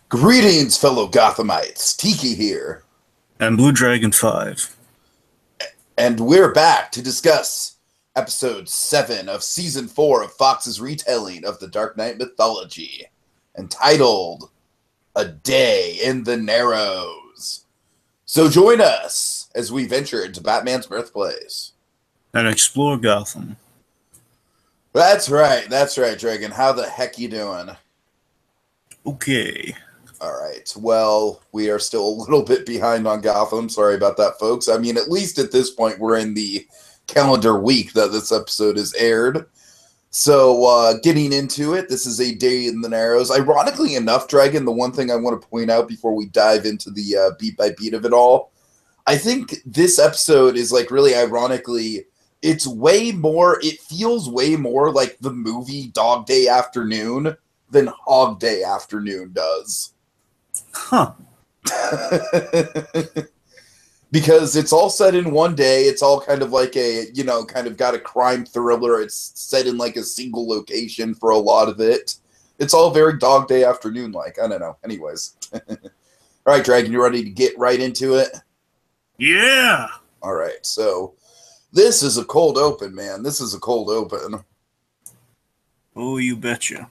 Greetings, fellow Gothamites. Tiki here, And BlueDragonFive. and we're back to discuss episode 7 of season 4 of Fox's retelling of the Dark Knight mythology, entitled A Day in the Narrows. So join us as we venture into Batman's birthplace. And explore Gotham. That's right, Dragon. How the heck you doing? Okay. All right. Well, we are still a little bit behind on Gotham. Sorry about that, folks. I mean, at least at this point, we're in the calendar week that this episode is aired. So, getting into it, this is A Day in the Narrows. Ironically enough, Dragon, the one thing I want to point out before we dive into the beat by beat of it all, I think this episode is like really ironically, it feels way more like the movie Dog Day Afternoon than Hog Day Afternoon does. Huh. Because it's all set in one day. It's all kind of like kind of got a crime thriller. It's set in like a single location for a lot of it. It's all very Dog Day Afternoon like. I don't know. Anyways. All right, Dragon, you ready to get right into it? Yeah. All right. So this is a cold open, man. This is a cold open. Oh, you betcha.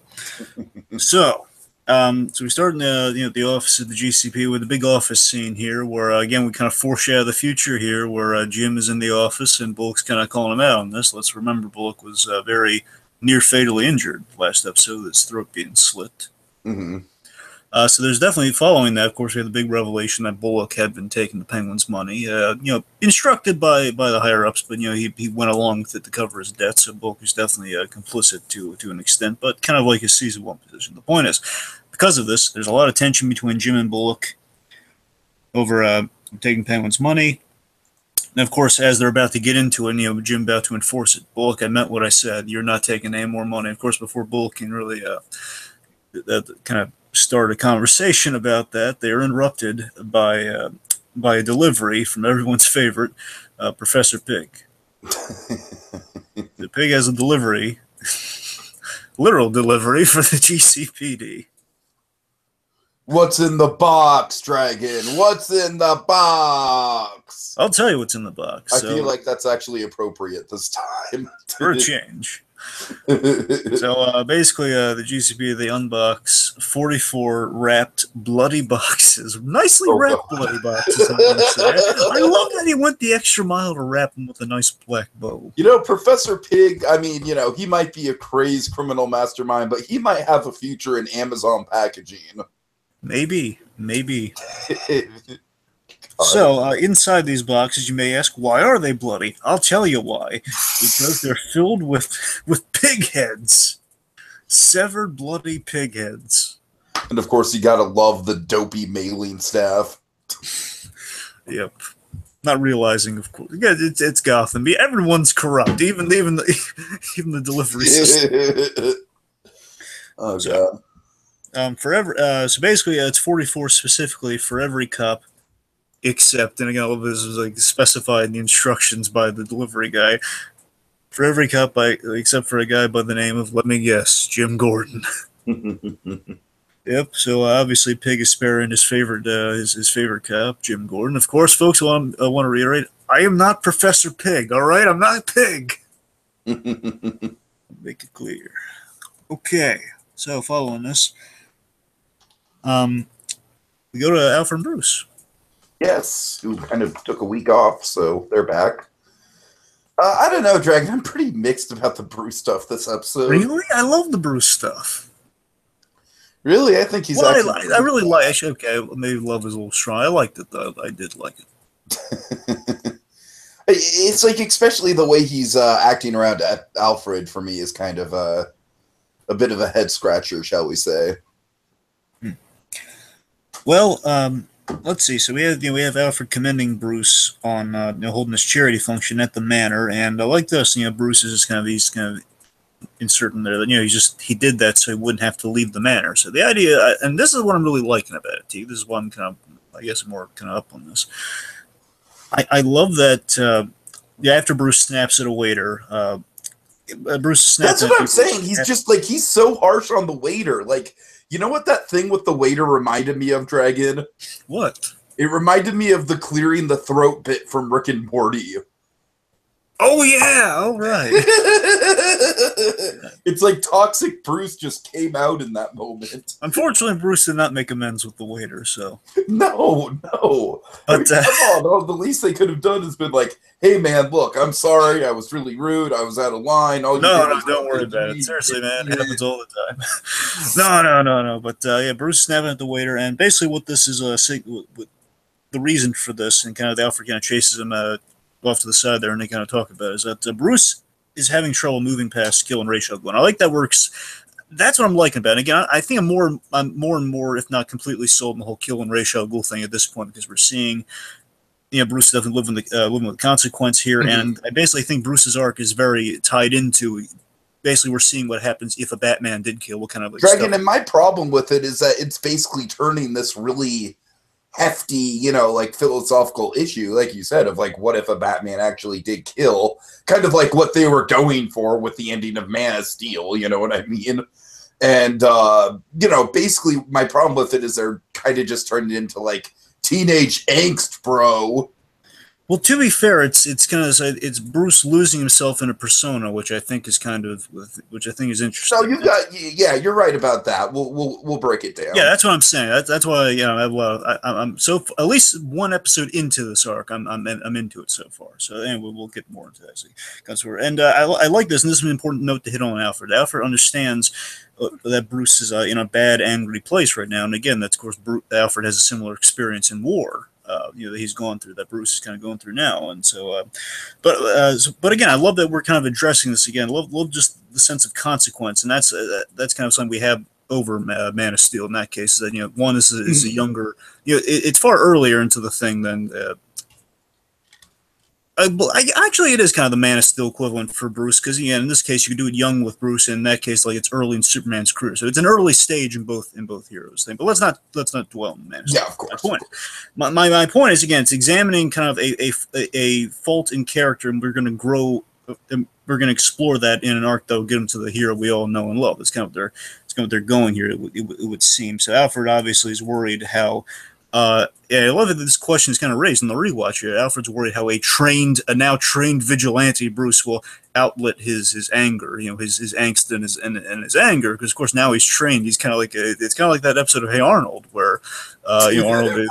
So we start in the office of the GCP with a big office scene here, where again we kind of foreshadow the future here, where Jim is in the office and Bullock's kind of calling him out on this. Let's remember Bullock was very near fatally injured last episode, his throat being slit. Mm-hmm. So there's definitely, following that, of course, we had the big revelation that Bullock had been taking the Penguin's money, instructed by the higher-ups, but, he went along with it to cover his debt, so Bullock is definitely complicit to an extent, but kind of like his Season 1 position. The point is, because of this, there's a lot of tension between Jim and Bullock over taking Penguin's money, and, of course, as they're about to get into it, Jim about to enforce it. Bullock, I meant what I said. You're not taking any more money. Of course, before Bullock can really kind of start a conversation about that, they are interrupted by a delivery from everyone's favorite, Professor Pig. The pig has a delivery, literal delivery for the GCPD. What's in the box, Dragon? What's in the box? I'll tell you what's in the box. I feel like that's actually appropriate this time. For a change. So basically, the GCP, they unbox 44 wrapped bloody boxes. Nicely wrapped bloody boxes, I want to say. I love that he went the extra mile to wrap them with a nice black bow. Professor Pig, I mean, he might be a crazed criminal mastermind, but he might have a future in Amazon packaging. Maybe. So, inside these boxes, you may ask, why are they bloody? I'll tell you why. Because they're filled with pig heads. Severed, bloody pig heads. And, of course, you gotta love the dopey mailing staff. Yep. Not realizing, of course. Yeah, it's Gotham. Everyone's corrupt. Even the delivery system. Oh, God. So basically, it's 44 specifically for every cop, except, and again, all of this is like specified in the instructions by the delivery guy, for every cop except for a guy by the name of, let me guess, Jim Gordon. Yep. So obviously, Pig is sparing his favorite his favorite cop, Jim Gordon. Of course, folks, I want to reiterate: I am not Professor Pig. All right, I'm not Pig. Make it clear. Okay. So following this, we go to Alfred and Bruce. Yes, who kind of took a week off, so they're back. I don't know, Dragon. I'm pretty mixed about the Bruce stuff this episode. Really? I love the Bruce stuff. Really? I think he's actually... I really like... Actually, okay, maybe love is a little strong. I liked it, though. I did like it. It's like, especially the way he's acting around Alfred, for me, is kind of a bit of a head-scratcher, shall we say. Well, let's see. So we have Alfred commending Bruce on holding this charity function at the manor, and like this, Bruce is just he's kind of inserting there that he did that so he wouldn't have to leave the manor. So the idea, and this is what I'm really liking about it, T. This is why I'm kind of, I guess, more kind of up on this. I love that. After Bruce snaps at a waiter, Bruce That's snapping. what I'm saying. He's just like, he's so harsh on the waiter. Like, you know what that thing with the waiter reminded me of, Dragon? What? It reminded me of the clearing the throat bit from Rick and Morty. Oh yeah, all right. It's like Toxic Bruce just came out in that moment. Unfortunately, Bruce did not make amends with the waiter, so. No. But I mean, come on. Oh, the least they could have done is been like, hey, man, look, I'm sorry. I was really rude. I was out of line. All you no, did was don't worry about it. Seriously, man, it happens all the time. No. But yeah, Bruce is snapping at the waiter, and basically what this is the reason for this, and kind of the Alfred kind of chases him off to the side there, and they kind of talk about it, is that Bruce is having trouble moving past Kill and Rachel Glenn. I like that works. That's what I'm liking about it. Again, I think I'm more and more, if not completely sold on the whole Kill and Rachel Ghoul thing at this point, because we're seeing, Bruce definitely living with the consequence here, and I basically think Bruce's arc is very tied into. Basically, we're seeing what happens if a Batman did kill. What kind of Dragon, and my problem with it is that it's basically turning this really hefty, like philosophical issue, like you said, of like, what if a Batman actually did kill? Kind of like what they were going for with the ending of Man of Steel, you know what I mean? And, basically my problem with it is they're kind of just turned it into like teenage angst, bro. Well, to be fair, it's kind of it's Bruce losing himself in a persona, which I think is which I think is interesting. So you're right about that. We'll break it down. Yeah, that's what I'm saying. That's why I'm so at least one episode into this arc, I'm into it so far. So anyway, we'll get more into that as it comes forward. And I like this, and this is an important note to hit on Alfred. Alfred understands that Bruce is in a bad, angry place right now, and again, that's of course Alfred has a similar experience in war. That he's gone through, that Bruce is kind of going through now, and so, but again, I love that we're kind of addressing this again. Love just the sense of consequence, and that's kind of something we have over Man of Steel in that case. Is that one is a younger, it's far earlier into the thing than. Actually, it is kind of the Man of Steel equivalent for Bruce, because in this case you could do it young with Bruce. In that case, like it's early in Superman's career, so it's an early stage in both heroes' thing. But let's not dwell on Man of Steel. Yeah, of course. My point is, again, it's examining kind of a fault in character, and we're going to grow. We're going to explore that in an arc that will get them to the hero we all know and love. That's kind of what they're going here. It would seem. So Alfred obviously is worried how. I love that this question is kind of raised in the rewatch here. Alfred's worried how a now trained vigilante Bruce will outlet his anger, his angst and his anger, because of course now he's trained. He's kind of like it's kind of like that episode of Hey Arnold where Arnold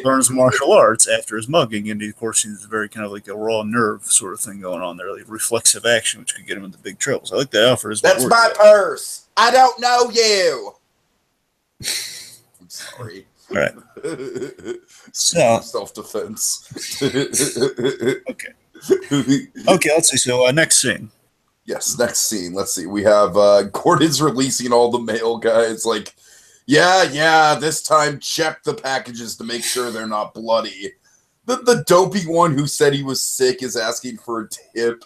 learns martial arts after his mugging, and of course he's very kind of like a raw nerve sort of thing going on there, like reflexive action, which could get him into big trouble. So I like that Alfred is. That's my purse. I don't know you. I'm sorry. All right. So self-defense. Okay. Let's see. So next scene. Yes, next scene. Let's see. We have Gordon's releasing all the mail guys. Like, yeah. This time, check the packages to make sure they're not bloody. The dopey one who said he was sick is asking for a tip.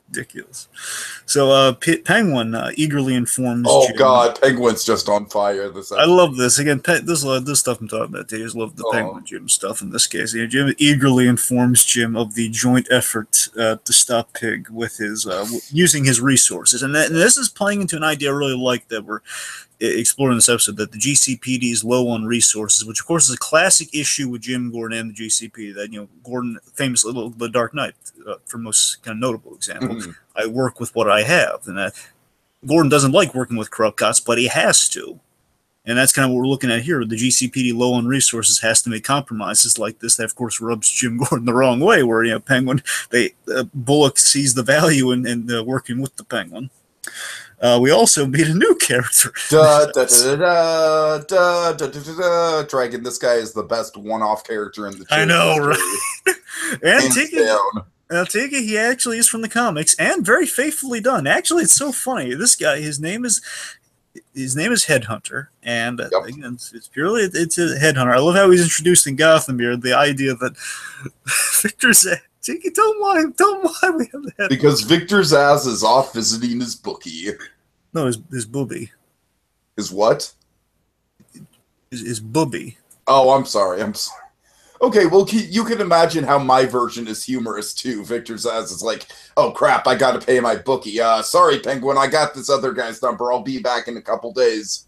Ridiculous. So Penguin eagerly informs Oh Jim. God, Penguin's just on fire this episode. I love this. Again, this stuff I'm talking about. I just love the Penguin Jim stuff in this case. Jim eagerly informs Jim of the joint effort to stop Pig with his using his resources. And this is playing into an idea I really like that we're exploring in this episode, that the GCPD is low on resources, which of course is a classic issue with Jim Gordon and the GCPD. That Gordon, famously the Dark Knight, for most kind of notable example. I work with what I have, and Gordon doesn't like working with corrupt cops, but he has to, and that's kind of what we're looking at here. The GCPD, low on resources, has to make compromises like this. That of course rubs Jim Gordon the wrong way. Where Penguin, Bullock sees the value in working with the Penguin. We also meet a new character. Dragon, this guy is the best one-off character in the show. I know, right? And Tiki, he actually is from the comics, and very faithfully done. Actually, it's so funny. This guy, his name is Headhunter, and again, it's purely a Headhunter. I love how he's introduced in Gotham here. The idea that Victor said, Tiki, tell him why we have the Headhunter. Because Victor Zsasz is off visiting his bookie. No, his booby. His what? His booby. Oh, I'm sorry. Okay, well, you can imagine how my version is humorous too. Victor says it's like, "Oh crap, I got to pay my bookie. Sorry, Penguin, I got this other guy's number. I'll be back in a couple days."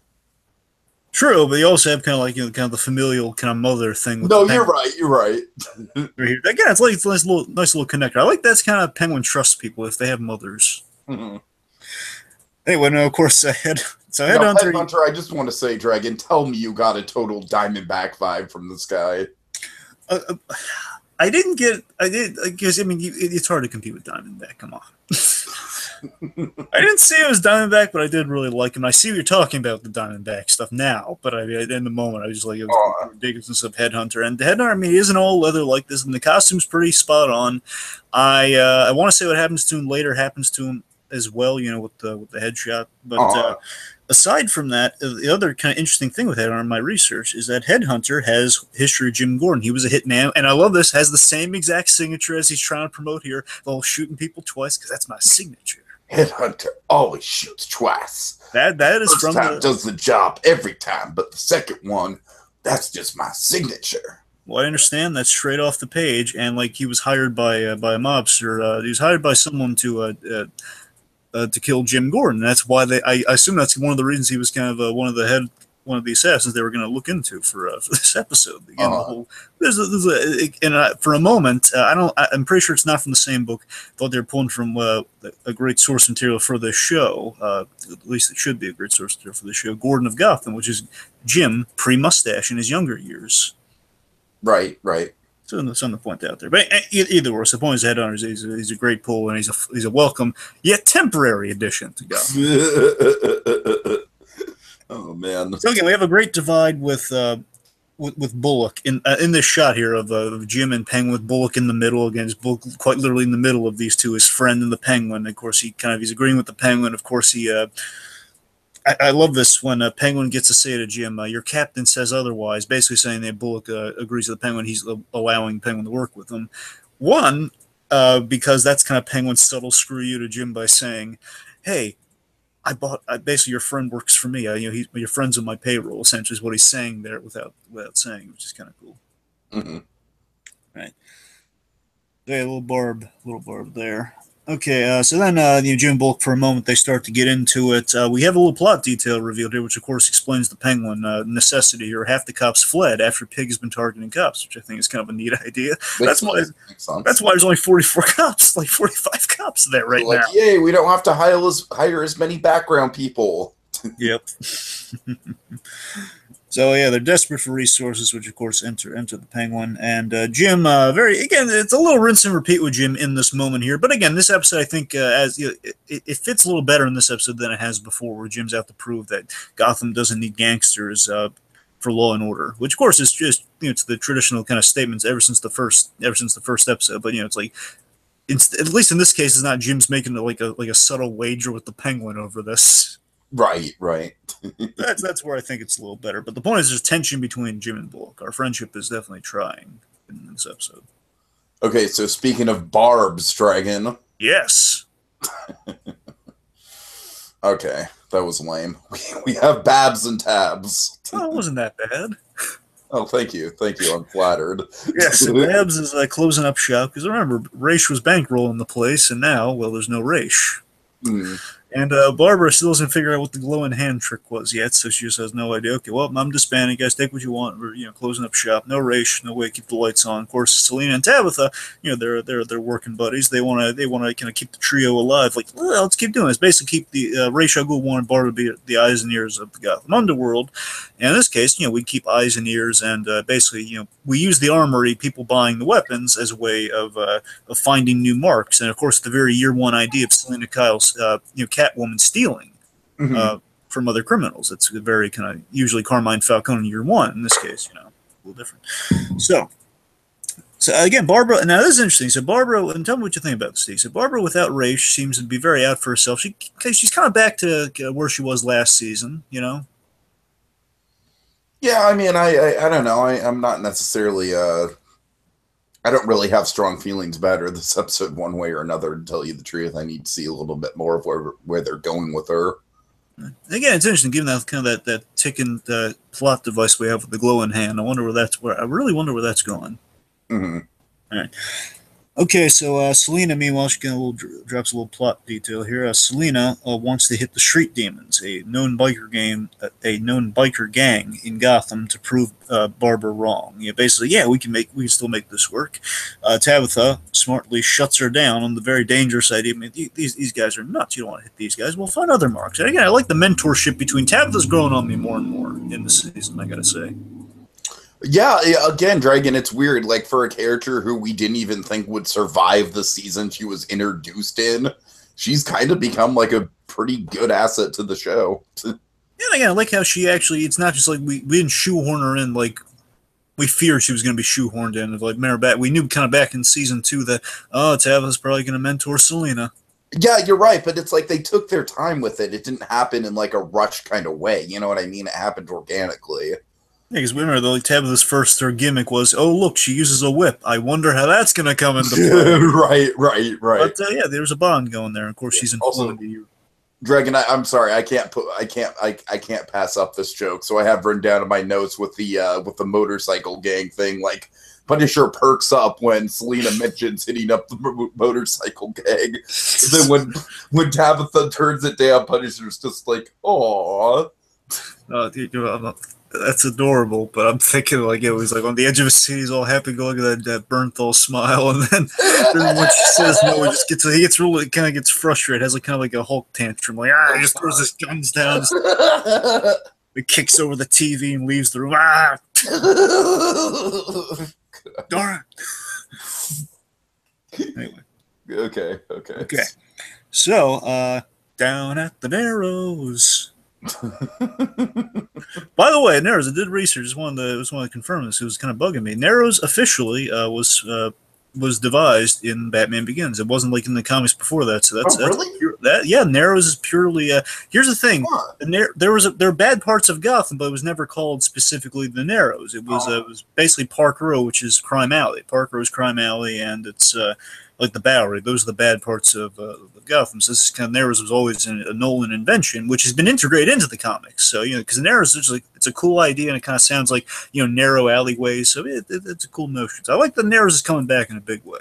True, but you also have kind of like kind of the familial kind of mother thing with the No, you're penguin. right. You're right. Right here. Again, it's like it's a nice little connector. I like that's kind of penguin trusts people if they have mothers. Anyway, no, of course, Now, Headhunter. Headhunter, I just want to say, Dragon, tell me you got a total Diamondback vibe from this guy. Uh, I didn't get. I did because I mean it's hard to compete with Diamondback. Come on. I didn't say it was Diamondback, but I did really like him. I see what you're talking about the Diamondback stuff now, but in the moment I was just like, it was the ridiculousness of Headhunter. And the Headhunter, I mean, he isn't all leather like this, and the costume's pretty spot on. I want to say what happens to him later happens to him as well, you know, with the headshot. But aside from that, the other kind of interesting thing with Headhunter in my research is that Headhunter has history of Jim Gordon. He was a hitman, and I love this, has the same exact signature as he's trying to promote here, the whole shooting people twice, because that's my signature. Headhunter always shoots twice. That is First from time does the job every time, but the second one, that's just my signature. Well, I understand that's straight off the page, and like he was hired by a mobster. He was hired by someone to kill Jim Gordon. That's why I assume that's one of the reasons he was kind of one of the assassins they were going to look into for this episode. Again, the whole for a moment, I'm pretty sure it's not from the same book. Thought they were pulling from a great source material for this show. At least it should be a great source material for the show. Gordon of Gotham, which is Jim pre-mustache in his younger years. Right. So something to point out there. But either way, the point is Headhunter, he's a great pull, and he's a welcome yet temporary addition to Gotham. Oh man! So again, we have a great divide with Bullock in this shot here of Jim and Penguin, with Bullock in the middle. Again, his Bullock quite literally in the middle of these two, his friend and the Penguin. Of course, he's agreeing with the Penguin. Of course, I love this when Penguin gets to say to Jim, "Your captain says otherwise," basically saying that Bullock agrees with the Penguin. He's allowing Penguin to work with him. One, because that's kind of Penguin's subtle screw you to Jim by saying, "Hey, basically your friend works for me. Your friend's on my payroll." Essentially, is what he's saying there without saying, which is kind of cool. Mm-hmm. Right. Okay, a little barb there. Okay, so then Jim and Bullock, for a moment, they start to get into it. We have a little plot detail revealed here, which of course explains the Penguin necessity here. Half the cops fled after Pig has been targeting cops, which I think is kind of a neat idea. That's why there's only 44 cops, like 45 cops there right now. Yay, we don't have to hire as many background people. Yep. So yeah, they're desperate for resources, which of course enter the Penguin, and Jim. Again, it's a little rinse and repeat with Jim in this moment here. But again, this episode I think it fits a little better in this episode than it has before, where Jim's out to prove that Gotham doesn't need gangsters for law and order, which of course is just it's the traditional kind of statements ever since the first episode. But it's like at least in this case, it's not Jim's making like a subtle wager with the Penguin over this. Right. That's where I think it's a little better. But the point is there's tension between Jim and Bullock. Our friendship is definitely trying in this episode. Okay, so speaking of barbs, Dragon. Yes. Okay, that was lame. We have Babs and Tabs. Oh, it wasn't that bad. Oh, thank you. I'm flattered. Yes, and Babs is closing up shop, because remember, Raish was bankrolling the place, and now, well, there's no Raish. And Barbara still doesn't figure out what the glowing hand trick was yet, so she just has no idea. Okay, well, I'm disbanding, guys. Take what you want. We're closing up shop. No Raish, no way. Keep the lights on. Of course, Selena and Tabitha, they're working buddies. They want to kind of keep the trio alive. Like, well, let's keep doing this. Basically, keep the Raish Al Ghul wanted Barbara to be the eyes and ears of the Gotham underworld. And in this case, we keep eyes and ears, and basically, we use the armory, people buying the weapons, as a way of finding new marks. And of course, the very year one idea of Selena Kyle's Catwoman stealing from other criminals. It's a very kind of usually Carmine Falcone in year one. In this case, a little different. So again, Barbara. Now this is interesting. So Barbara, and tell me what you think about this, Steve. So Barbara without Raish seems to be very out for herself. She's kind of back to where she was last season. Yeah, I mean, I don't know. I'm not necessarily. I don't really have strong feelings about her this episode one way or another, to tell you the truth. I need to see a little bit more of where they're going with her. Again, it's interesting, given that kind of that ticking plot device we have with the glowing hand. I really wonder where that's going. Mm-hmm. All right. Okay, so Selena, meanwhile, she drops a little plot detail here. Selena wants to hit the Street Demons, a known biker gang in Gotham, to prove Barbara wrong. Basically, we can still make this work. Tabitha smartly shuts her down on the very dangerous idea. I mean, these guys are nuts. You don't want to hit these guys. We'll find other marks. And again, I like the mentorship between Tabitha's growing on me more and more in the season. I gotta say. Yeah, again, Dragon, it's weird. Like, for a character who we didn't even think would survive the season she was introduced in, she's kind of become, like, a pretty good asset to the show. Yeah, again, I like how she actually, it's not just like we didn't shoehorn her in, like, we feared she was going to be shoehorned in. Like, remember, we knew kind of back in season 2 that, Tabitha's probably going to mentor Selena. Yeah, you're right, but it's like they took their time with it. It didn't happen in, like, a rush kind of way. You know what I mean? It happened organically. Yeah, because we remember, like, Tabitha's first gimmick was, oh, look, she uses a whip. I wonder how that's going to come into play. right. But, there's a bond going there. Of course, she's informed you. Dragon, I'm sorry, I can't pass up this joke. So I have written down in my notes with the motorcycle gang thing, like, Punisher perks up when Selena mentions hitting up the motorcycle gang. And then when Tabitha turns it down, Punisher's just like, "Aww." That's adorable, but I'm thinking like it was like on the edge of his seat, he's all happy, going that Bernthal smile, and then when she says no, he gets really kind of gets frustrated, has like kind of like a Hulk tantrum, like he just throws his guns down, he kicks over the TV and leaves the room. Darn it. Anyway. Okay. So, down at the Narrows. By the way, Narrows, I did research. Just wanted to confirm this. It was kind of bugging me. Narrows officially was devised in Batman Begins. It wasn't like in the comics before that. So that's really? Narrows is purely. Here's the thing: there are bad parts of Gotham, but it was never called specifically the Narrows. It was basically Park Row, which is Crime Alley. Park Row is Crime Alley, and it's like the Bowery. Those are the bad parts of Gotham. So this kind of Narrows was always a Nolan invention, which has been integrated into the comics. So because Narrows is like it's a cool idea, and it kind of sounds like narrow alleyways. So it's a cool notion. So I like the Narrows is coming back in a big way.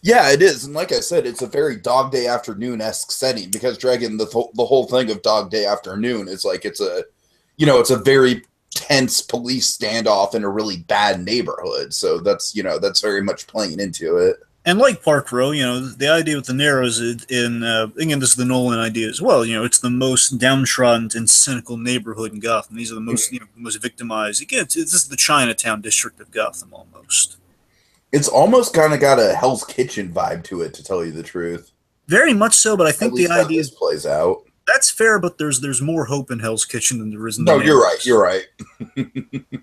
Yeah, it is, and like I said, it's a very Dog Day Afternoon-esque setting because Dragon, the whole thing of Dog Day Afternoon is like it's a very tense police standoff in a really bad neighborhood. So that's very much playing into it. And like Park Row, the idea with the Narrows again, this is the Nolan idea as well. It's the most downtrodden and cynical neighborhood in Gotham. These are the most, most victimized. Again, this is the Chinatown district of Gotham almost. It's almost kind of got a Hell's Kitchen vibe to it, to tell you the truth. Very much so, but I think the idea plays out. That's fair, but there's more hope in Hell's Kitchen than there is in the Narrows. You're right.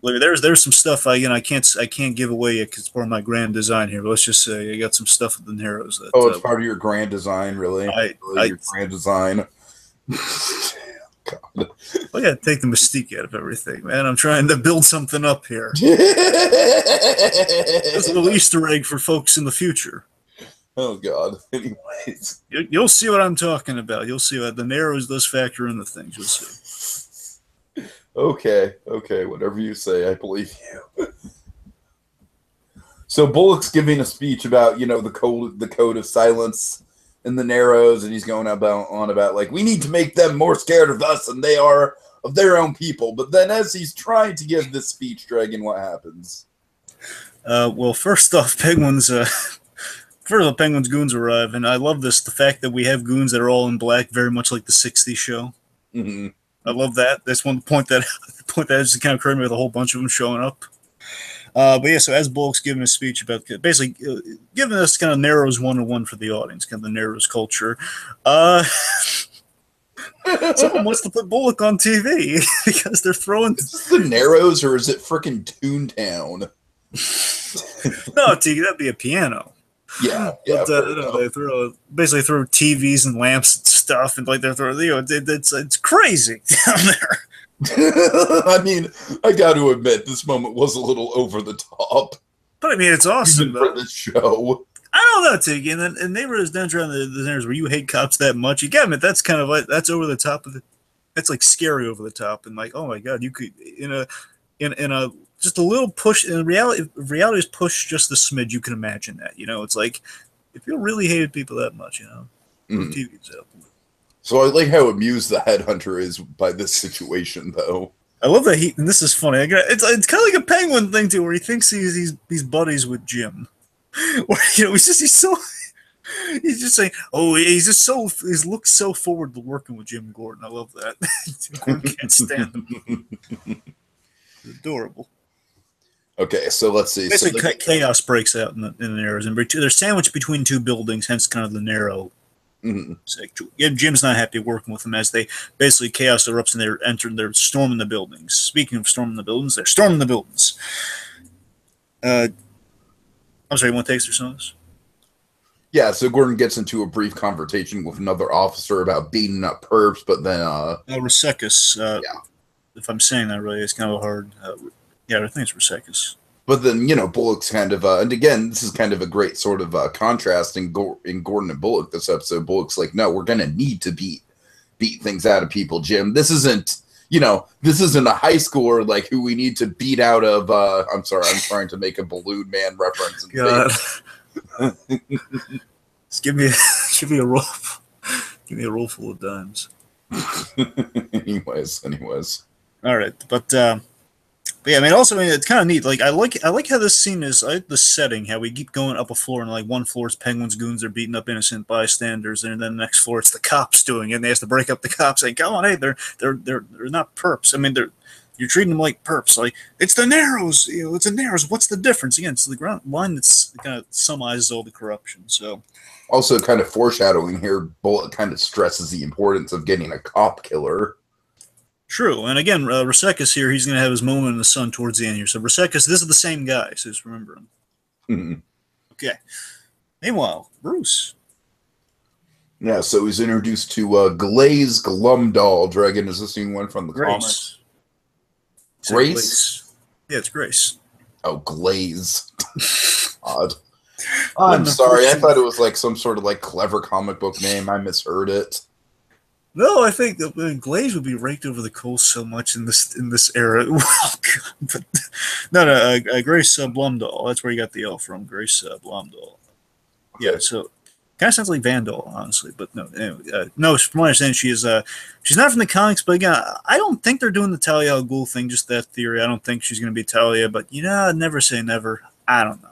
Look, there's some stuff I can't give away yet because it's part of my grand design here. But let's just say I got some stuff with the Narrows. It's part of your grand design, really. Your grand design. God. I gotta take the mystique out of everything, man. I'm trying to build something up here. There's a little Easter egg for folks in the future. Oh, God. Anyways. You'll see what I'm talking about. You'll see what the Narrows does factor into things. You'll see. Okay. Whatever you say, I believe you. So Bullock's giving a speech about, the code of silence in the Narrows, and he's going on about, like, we need to make them more scared of us than they are of their own people. But then as he's trying to give this speech, Dragon, what happens? Well, first off, Penguin's goons arrive, and I love the fact that we have goons that are all in black, very much like the 60s show. Mm-hmm. I love that. That's one point that just kind of occurred to me with a whole bunch of them showing up. But yeah, so as Bullock's giving a speech about basically giving us kind of Narrows 101 for the audience, kind of the Narrows culture. Someone wants to put Bullock on TV because they're throwing. Is this the Narrows or is it frickin' Toontown? No, Tiki, that'd be a piano. Yeah, but, they basically throw TVs and lamps and stuff, and like they're throwing. It's crazy down there. I mean, I got to admit, this moment was a little over the top. But I mean, it's awesome for this show. I don't know, Tiki. And neighborhoods down around the neighbors where you hate cops that much, you get it. That's kind of like that's over the top of it. That's like scary over the top, and like, oh my god, you could in a just a little push. In reality, if reality is pushed just a smidge, you can imagine that. It's like if you really hated people that much, TV's out. So I like how amused the Headhunter is by this situation, though. I love that and this is funny. It's kind of like a Penguin thing too, where he thinks he's buddies with Jim. Or he's just saying, oh, he's looked so forward to working with Jim Gordon. I love that. Gordon can't stand him. It's adorable. Okay, so let's see. Basically, chaos breaks out in the narrows, and they're sandwiched between two buildings, hence kind of the narrow. Jim's not happy working with them as they basically chaos erupts and they're storming the buildings. Speaking of storming the buildings, they're storming the buildings. I'm sorry, you want to take us through some of this? Yeah, so Gordon gets into a brief confrontation with another officer about beating up perps, but then Ruseckus, if I'm saying that right, it's kind of hard. I think it's Ruseckus. But then, Bullock's kind of, and again, this is kind of a great sort of contrast in Gordon and Bullock this episode. Bullock's like, no, we're going to need to beat things out of people, Jim. This isn't, this isn't a high schooler like who we need to beat out of, I'm sorry, I'm trying to make a Balloon Man reference. God. Just give me a roll. Give me a roll full of dimes. anyways. All right, but yeah, it's kind of neat. Like I like how this scene is. I like the setting, how we keep going up a floor, and like one floor is Penguin's goons are beating up innocent bystanders, and then the next floor it's the cops doing it. And they have to break up the cops, saying, "Come on, hey, they're not perps. You're treating them like perps. Like it's the Narrows. It's the Narrows. What's the difference?" Again, it's the ground line that's kind of summarizes all the corruption. So, also kind of foreshadowing here, Bullock kind of stresses the importance of getting a cop killer. True, and again, Ruseckus here, he's going to have his moment in the sun towards the end here. So Ruseckus, this is the same guy, so just remember him. Mm-hmm. Okay. Meanwhile, Bruce. Yeah, so he's introduced to Glaze Glumdahl. Dragon, is this one from the comics? Grace? Yeah, it's Grace. Oh, Glaze. Odd. I'm sorry, I thought it was like some sort of like clever comic book name. I misheard it. No, I think Glaze would be raked over the coals so much in this era. But no, Grace Blumdahl. That's where you got the L from, Grace Blumdahl. Okay. Yeah, so kind of sounds like Vandal, honestly, but no. Anyway, no, from my understanding, she's not from the comics. But again, I don't think they're doing the Talia al Ghul thing. Just that theory. I don't think she's going to be Talia, but never say never. I don't know.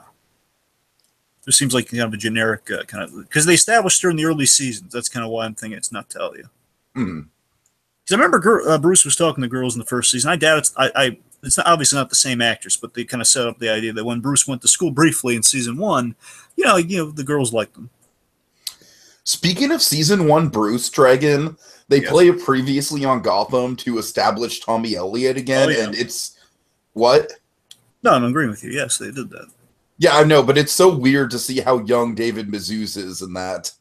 It seems like kind of a generic kind of because they established her in the early seasons. That's kind of why I'm thinking it's not Talia. Mm-hmm. Because I remember Bruce was talking to girls in the first season. I doubt it's obviously not the same actress, but they kind of set up the idea that when Bruce went to school briefly in season 1, the girls liked him. Speaking of season 1 Bruce, Dragon, they play it previously on Gotham to establish Tommy Elliott again, and it's what? No, I'm agreeing with you. Yes, they did that. Yeah, I know, but it's so weird to see how young David Mazouz is in that.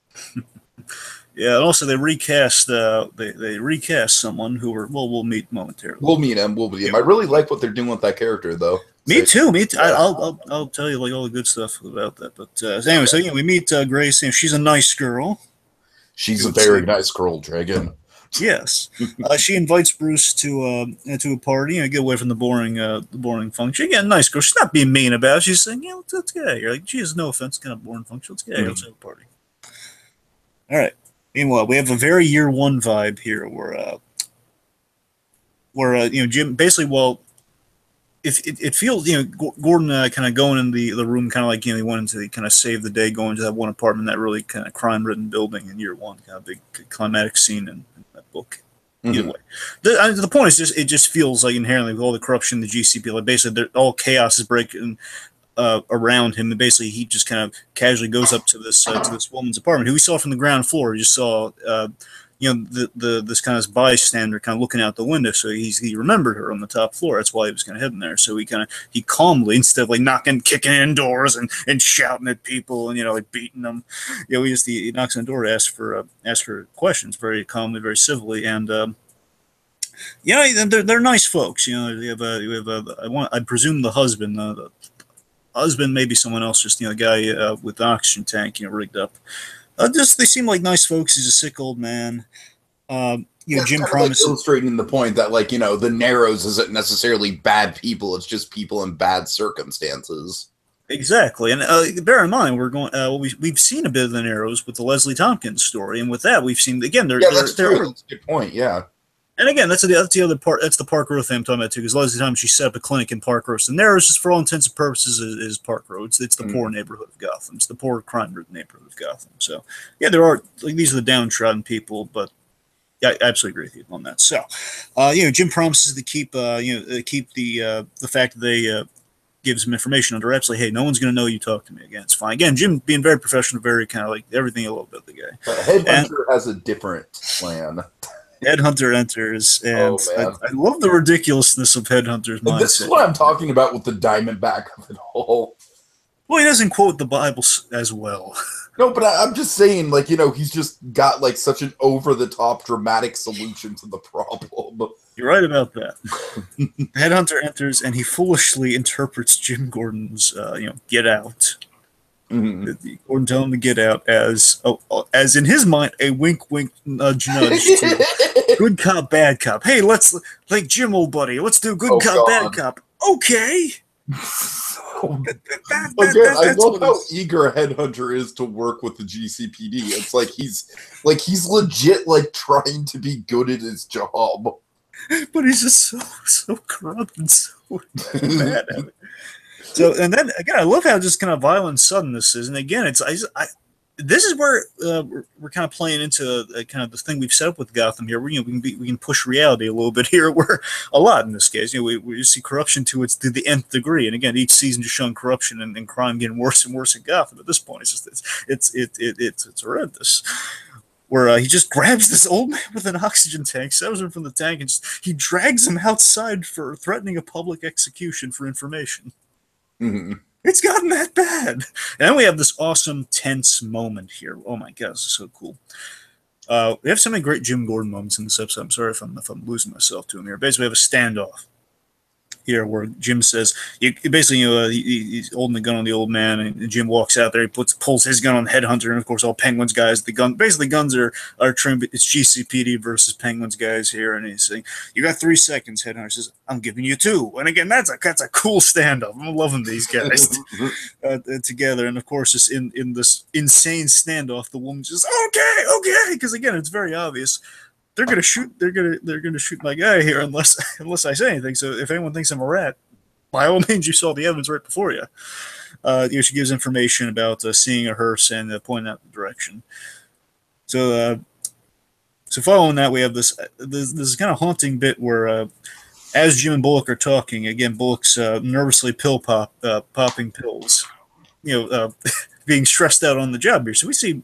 Yeah, and also they recast someone who we'll meet momentarily. We'll meet him. I really like what they're doing with that character, though. Me too. I'll tell you like all the good stuff about that. But anyway, so we meet Grace. She's a nice girl. She's a very nice girl, Dragon. Yes, she invites Bruce to a party. Get away from the boring function. Again, nice girl. She's not being mean about it. She's saying, let's get out of here. Like, she has no offense. Kind of boring function. Let's get out of here. Let's have a party. All right. Meanwhile, we have a very year 1 vibe here, where Jim basically, it feels Gordon kind of going in the room, kind of like he wanted to kind of save the day, going to that one apartment, that really kind of crime-ridden building in year 1, kind of big climatic scene in that book. Mm-hmm. Either way, the point is just it just feels like inherently with all the corruption, the GCP, like basically all chaos is breaking around him, and basically he just kind of casually goes up to this woman's apartment, who we saw from the ground floor. We just saw this kind of bystander kind of looking out the window, so he remembered her on the top floor. That's why he was kind of heading there. So he calmly, instead of like kicking in doors and shouting at people and like beating them, he knocks on the door, asks for questions very calmly, very civilly, and they're nice folks. I presume the husband. husband, maybe someone else, just a guy with the oxygen tank, rigged up. Just they seem like nice folks. He's a sick old man. Yeah, it's Jim kind of like promises. illustrating the point that, like, the Narrows isn't necessarily bad people; it's just people in bad circumstances. Exactly, and bear in mind we're going. We've seen a bit of the Narrows with the Leslie Tompkins story, and with that we've seen again. That's true. That's a good point. Yeah. And again, that's the other part. That's the Park Road thing I'm talking about too. Because Leslie Tompkins, she set up a clinic in Park Road. The Narrows, just for all intents and purposes, is Park Road. It's the poor neighborhood of Gotham. It's the poor crime-ridden neighborhood of Gotham. So yeah, there are these are the downtrodden people, but yeah, I absolutely agree with you on that. So, Jim promises to keep keep the fact that they gives him information under wraps. Like, hey, no one's going to know you talk to me again. It's fine. Again, Jim being very professional, very kind of like everything a little bit the guy. Headhunter has a different plan. Headhunter enters, and I love the ridiculousness of Headhunter's mindset. This is what I'm talking about with the Diamondback of it all. Well, he doesn't quote the Bible as well. No, but I'm just saying, like, he's just got, like, such an over-the-top dramatic solution to the problem. You're right about that. Headhunter enters, and he foolishly interprets Jim Gordon's, get out. Mm-hmm. Gordon telling him to get out as in his mind, a wink, wink, nudge, nudge. To good cop, bad cop. Hey, let's, like Jim, old buddy, let's do good cop, bad cop. Okay. I love how eager Headhunter is to work with the GCPD. It's like he's legit like trying to be good at his job, but he's just so corrupt and so bad at it. So, and then again, I love how just kind of violent and sudden this is. And again, this is where we're kind of playing into kind of the thing we've set up with Gotham here. We can push reality a little bit here, where a lot in this case, we see corruption to the nth degree. And again, each season just showing corruption and crime getting worse and worse in Gotham. At this point, it's horrendous. Where he just grabs this old man with an oxygen tank, severs him from the tank, and he drags him outside for threatening a public execution for information. Mm-hmm. It's gotten that bad. And then we have this awesome, tense moment here. Oh my God, this is so cool. We have so many great Jim Gordon moments in this episode. I'm sorry if I'm losing myself to him here. Basically, we have a standoff here where Jim says, he's holding the gun on the old man, and Jim walks out there. He pulls his gun on the Headhunter, and of course, all Penguin's guys. Guns are trimmed. It's GCPD versus Penguin's guys here, and he's saying, "You got 3 seconds." Headhunter says, "I'm giving you 2." And again, that's a cool standoff. I'm loving these guys together, and of course, just in this insane standoff, the woman just okay, because again, it's very obvious. They're gonna shoot my guy here unless I say anything. So if anyone thinks I'm a rat, by all means, you saw the evidence right before you. She gives information about seeing a hearse and pointing out the direction. So following that, we have this kind of haunting bit where as Jim and Bullock are talking, again, Bullock's nervously popping pills, being stressed out on the job here. So we see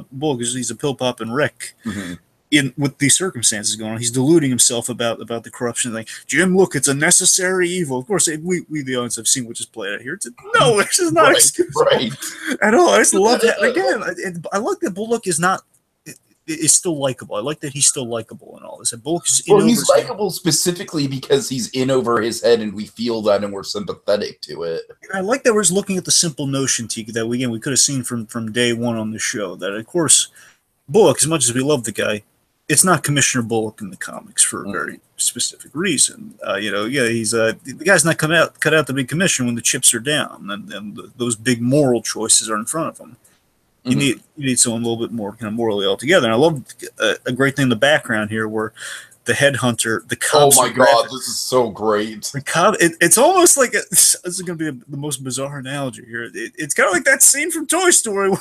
Bullock, he's a pill popping wreck. Mm-hmm. With these circumstances going on, he's deluding himself about the corruption. Like, Jim, look, it's a necessary evil. Of course, we the audience have seen what just played out here. No, this is not excusable at all. I just love that. Again, I like that Bullock is still likable. I like that he's still likable in all this. And Bullock is he's likable specifically because he's in over his head, and we feel that, and we're sympathetic to it. And I like that we're just looking at the simple notion, Tiki, that we could have seen from day one on the show. That of course, Bullock, as much as we love the guy, it's not Commissioner Bullock in the comics for a very specific reason. He's the guy's not cut out to be commissioner when the chips are down and those big moral choices are in front of him. Mm-hmm. You need someone a little bit more kind of morally altogether. And I love a great thing in the background here where the Headhunter, the cops. Oh my God, this is so great. The cop, it's almost like this is going to be the most bizarre analogy here. It's kind of like that scene from Toy Story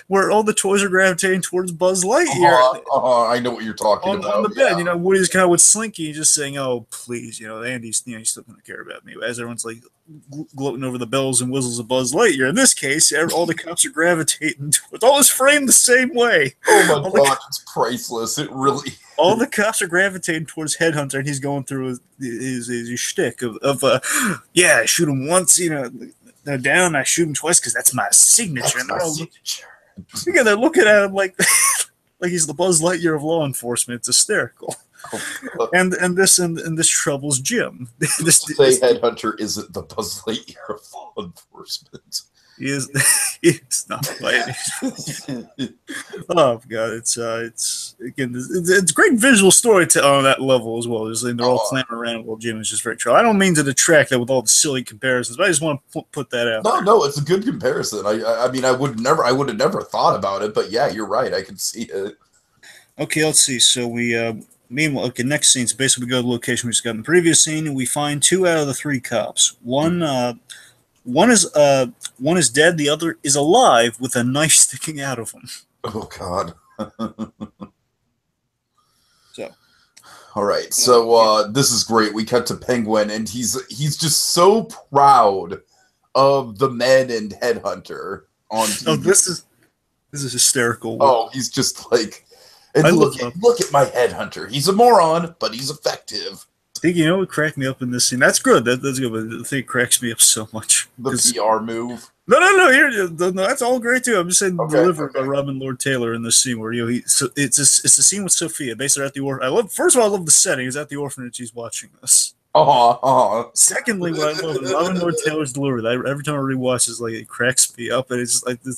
where all the toys are gravitating towards Buzz Lightyear. I know what you're talking about. On the bed, Woody's kind of with Slinky, just saying, "Oh, please, Andy's, he's still going to care about me." As everyone's like gloating over the bells and whistles of Buzz Lightyear. In this case, all the cops are gravitating towards all is framed the same way. Oh my God, it's priceless. It really. All the cops are gravitating towards Headhunter, and he's going through his shtick of I shoot him once, they're down, I shoot him twice because that's my signature. That's my signature. Again, they're looking at him like he's the Buzz Lightyear of law enforcement. It's hysterical. and this troubles Jim. This say Headhunter isn't the Buzz Lightyear of law enforcement. He is not by any stretch. Oh god, it's again, it's great visual storytelling on that level as well. Just, they're all clamoring around while Jim is just very true. I don't mean to detract that with all the silly comparisons, but I just want to put that out. No, it's a good comparison. I mean, I would have never thought about it, but yeah, you're right. I can see it. Okay, let's see. So we meanwhile, okay, next scene. So basically, we go to the location we just got in the previous scene, and we find 2 out of the 3 cops. One is dead. The other is alive with a knife sticking out of him. Oh God. So, all right. So this is great. We cut to Penguin, and he's just so proud of the men and Headhunter on TV. Oh, this is hysterical. Oh, he's just like, and look at my Headhunter. He's a moron, but he's effective. I think, you know what cracked me up in this scene? That's good. That's good, but the thing cracks me up so much. The PR move. No. That's all great too. I'm just saying, delivered by Robin Lord Taylor in this scene where it's the scene with Sophia. Basically, at the orphanage. First of all, I love the setting. He's at the orphanage. He's watching this. Secondly, what I love is Robin Lord Taylor's delivery. Every time I rewatch this, like, it cracks me up, and it's just like he's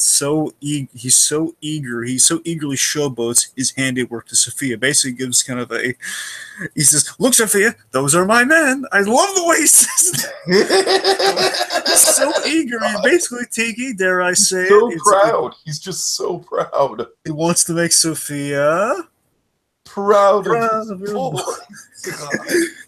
so eager. He so eagerly showboats his handiwork to Sophia. Basically, gives kind of he says, "Look, Sophia, those are my men." I love the way he says that. He's so eager. He's basically Tiki, dare I say, so proud. He's just so proud. He wants to make Sophia proud of his boy.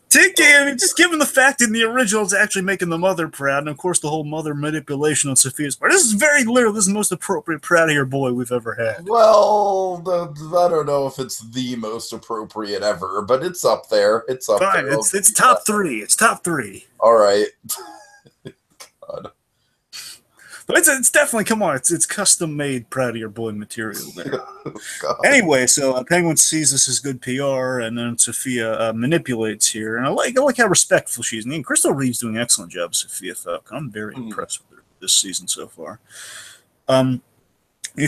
Tiki, I mean, just given the fact in the original it's actually making the mother proud, and of course the whole mother manipulation on Sophia's part. This is very literal. This is the most appropriate proud of your boy we've ever had. Well, I don't know if it's the most appropriate ever, but it's up there. It's up Fine, there. It's top 3. It's top 3. All right. God. But it's definitely, come on, it's custom made proud of your boy material there. God. Anyway, so Penguin sees this as good PR, and then Sophia manipulates here, and I like how respectful she is. And Crystal Reeve's doing an excellent job, Sophia Falcon. I'm very impressed with her this season so far.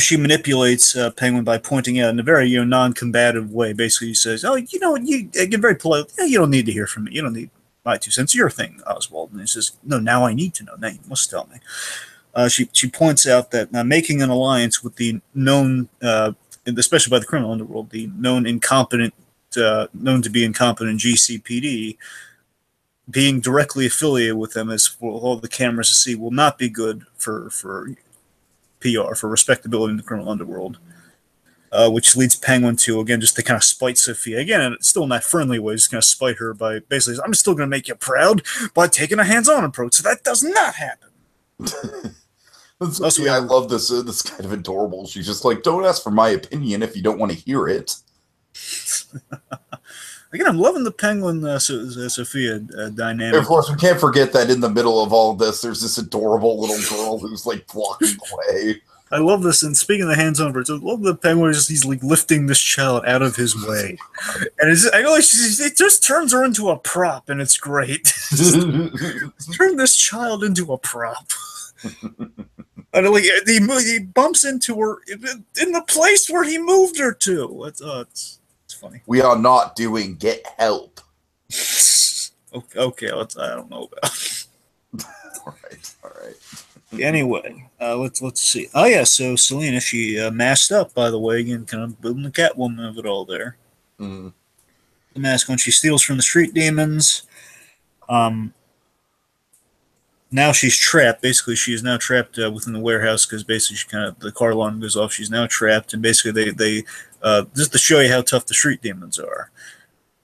She manipulates Penguin by pointing out in a very non-combative way. Basically, he says, "Oh, you get very polite. Yeah, you don't need to hear from me. You don't need my 2 cents. Your thing, Oswald." And he says, "No, now I need to know. Now you must tell me." She points out that making an alliance with the known, especially by the criminal underworld, the known to be incompetent GCPD, being directly affiliated with them, as for all the cameras to see, will not be good for PR, for respectability in the criminal underworld. Which leads Penguin to, again, just to kind of spite Sophia. Again, it's still in that friendly way, just kind of spite her by basically, "I'm still going to make you proud by taking a hands-on approach, so that does not happen." I love this. This kind of adorable. She's just like, "Don't ask for my opinion if you don't want to hear it." Again, I'm loving the Penguin Sophia dynamic. Of course, we can't forget that in the middle of all this, there's this adorable little girl who's like blocking the way. I love this. And speaking of the hands-on birds, I love the Penguin. He's like lifting this child out of his way, and it just turns her into a prop, and it's great. Turn this child into a prop. And he bumps into her in the place where he moved her to. It's funny. We are not doing get help. Okay, I don't know about. All right. Anyway, let's see. Oh yeah, so Selena, she masked up, by the way, again, kind of building the Catwoman of it all there. Mm. The mask when she steals from the street demons. Now she's trapped. Basically, she is now trapped within the warehouse because basically the car alarm goes off. She's now trapped, and basically they just to show you how tough the street demons are.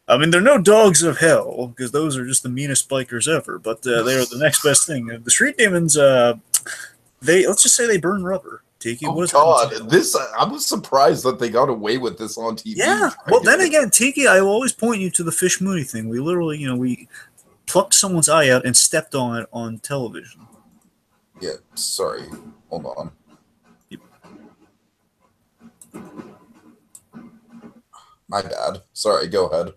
I mean, they're no dogs of hell because those are just the meanest bikers ever. But they are the next best thing. The street demons, let's just say they burn rubber. Tiki, oh God, I was surprised that they got away with this on TV. Yeah, well, then again, Tiki, I will always point you to the Fish Mooney thing. We literally, we plucked someone's eye out and stepped on it on television. Yeah, sorry. Hold on. Yep. My bad. Sorry, go ahead.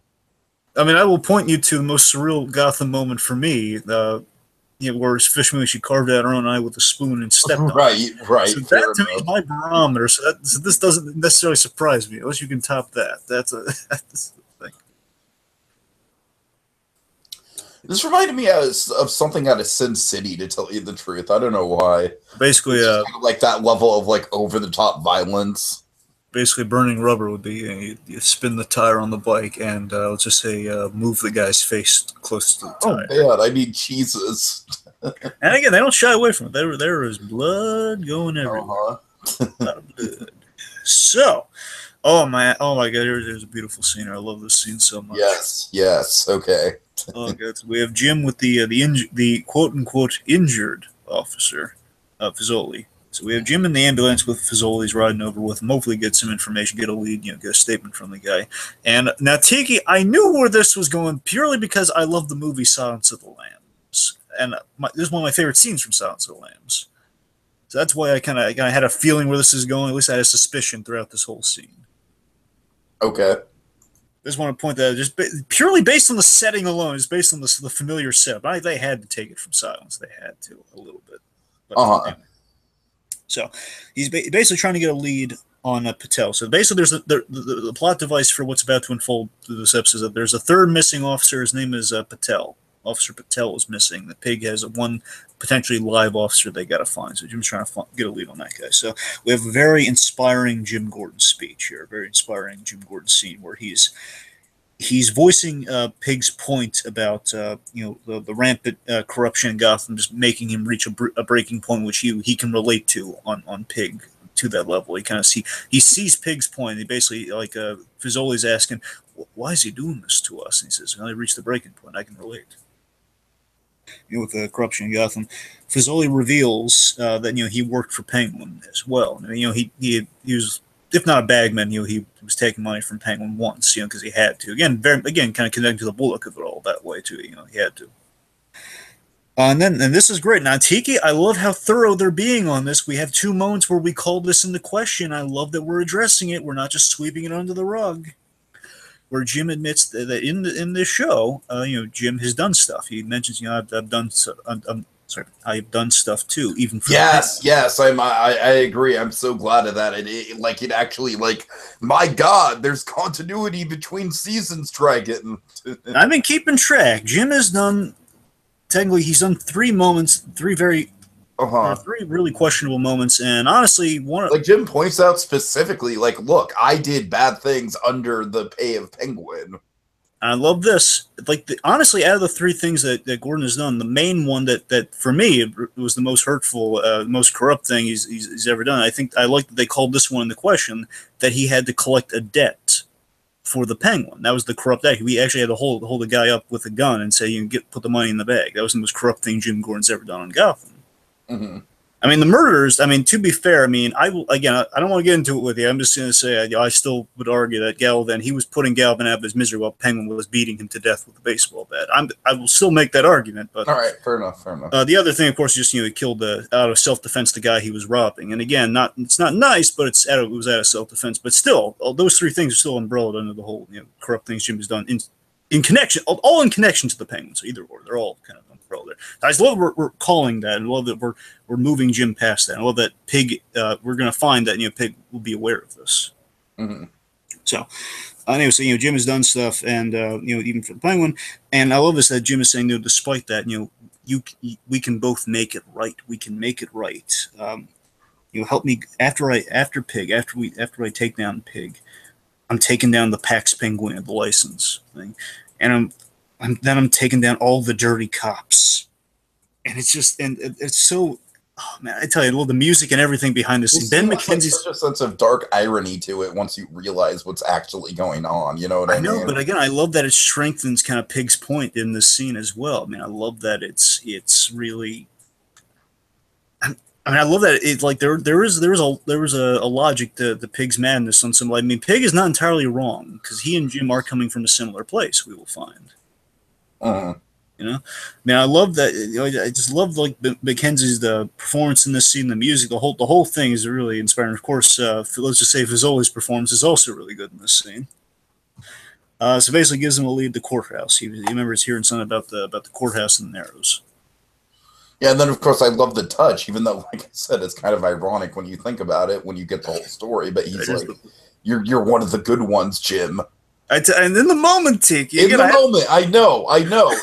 I mean, I will point you to the most surreal Gotham moment for me, where Fish Mooney, she carved out her own eye with a spoon and stepped on it. Right. So that to me is my barometer. So this doesn't necessarily surprise me, unless you can top that. That's the thing. This reminded me of something out of Sin City, to tell you the truth. I don't know why. Basically, It's just kind of like that level of like over the top violence. basically burning rubber would be you spin the tire on the bike and let's just say move the guy's face close to the Oh tire. man, I mean Jesus. And again, they don't shy away from it. There is blood going everywhere. Uh-huh. A lot of blood. So, oh my God, there's a beautiful scene here. I love this scene so much. Yes, okay. Oh God, so we have Jim with the quote unquote injured officer, Fazoli. So we have Jim in the ambulance with Fazoli's riding over with him. Hopefully, get some information, get a lead, get a statement from the guy. And now Tiki, I knew where this was going purely because I love the movie Silence of the Lambs, and this is one of my favorite scenes from Silence of the Lambs. So that's why I kind of had a feeling where this is going. At least I had a suspicion throughout this whole scene. Okay. I just want to point that out, just purely based on the setting alone, it's based on the familiar set. But they had to take it from Silence. They had to a little bit. But, Uh-huh. So he's basically trying to get a lead on Patel. So basically, there's the plot device for what's about to unfold through this episode. Is that there's a third missing officer. His name is Patel. Officer Patel is missing. The pig has one potentially live officer they got to find. So Jim's trying to get a lead on that guy. So we have a very inspiring Jim Gordon speech here. A very inspiring Jim Gordon scene where he's voicing Pig's point about the rampant corruption in Gotham, just making him reach a breaking point, which he can relate to on Pig to that level. He kind of he sees Pig's point. And he basically like Fazoli's asking, why is he doing this to us? And he says, well, I reached the breaking point. I can relate. With the corruption in Gotham, Fazoli reveals that he worked for Penguin as well. He was, if not a bagman, he was taking money from Penguin once, because he had to. Again, kind of connecting to the Bullock of it all that way too. He had to. And this is great. Now, Tiki, I love how thorough they're being on this. We have 2 moments where we call this into question. I love that we're addressing it. We're not just sweeping it under the rug. Where Jim admits that in this show, Jim has done stuff. He mentions, I've done I've done stuff too, even for yes. I agree. I'm so glad of that. It actually, like, my God, there's continuity between seasons. Try getting. I've been keeping track. Jim has done. Technically, he's done 3 moments, 3 very. 3 really questionable moments, and honestly, like Jim points out specifically, like, look, I did bad things under the pay of Penguin. I love this. Like, honestly, out of the 3 things that Gordon has done, the main one that for me it was the most hurtful, most corrupt thing he's ever done. I think I like that they called this one into question, that he had to collect a debt for the Penguin. That was the corrupt act. We actually had to hold a guy up with a gun and say, put the money in the bag. That was the most corrupt thing Jim Gordon's ever done on Gotham. Mm-hmm. I mean, the murderers, to be fair, I don't want to get into it with you. I'm just going to say I still would argue that Galvin, he was putting Galvin out of his misery while Penguin was beating him to death with a baseball bat. I will still make that argument. But all right, fair enough. The other thing, of course, is just, he killed out of self-defense the guy he was robbing. And again, it's not nice, but it was out of self-defense. But still, those 3 things are still umbrelled under the whole corrupt things Jim has done in connection, all in connection to the Penguin. So either or, they're all kind of umbrella there. I just love we're calling that, and I love that we're moving Jim past that. I love that Pig. We're going to find that Pig will be aware of this. Mm-hmm. So anyway, so Jim has done stuff, and even for the Penguin, and I love this that Jim is saying, despite that, we can both make it right. We can make it right. Help me after I take down Pig. I'm taking down the Pax Penguin, the license thing, and I'm taking down all the dirty cops, and it's so. Oh man, I tell you, I love the music and everything behind this scene. Ben McKenzie's such a sense of dark irony to it once you realize what's actually going on. You know what I mean? I know, but again, I love that it strengthens kind of Pig's point in this scene as well. I mean, I love that it's really. I love that it's like there was a logic to the Pig's madness on some. I mean, Pig is not entirely wrong because he and Jim are coming from a similar place. We will find. I love that. I just love like Mackenzie's the performance in this scene, the music, the whole thing is really inspiring. Of course, let's just say Fazoli's performance is also really good in this scene. So basically, gives him a lead at the courthouse. He remembers hearing something about the courthouse in the Narrows. Yeah, and then of course I love the touch, even though, like I said, it's kind of ironic when you think about it, when you get the whole story. But he's like, "You're one of the good ones, Jim." And in the moment, Tiki. In the moment, I know.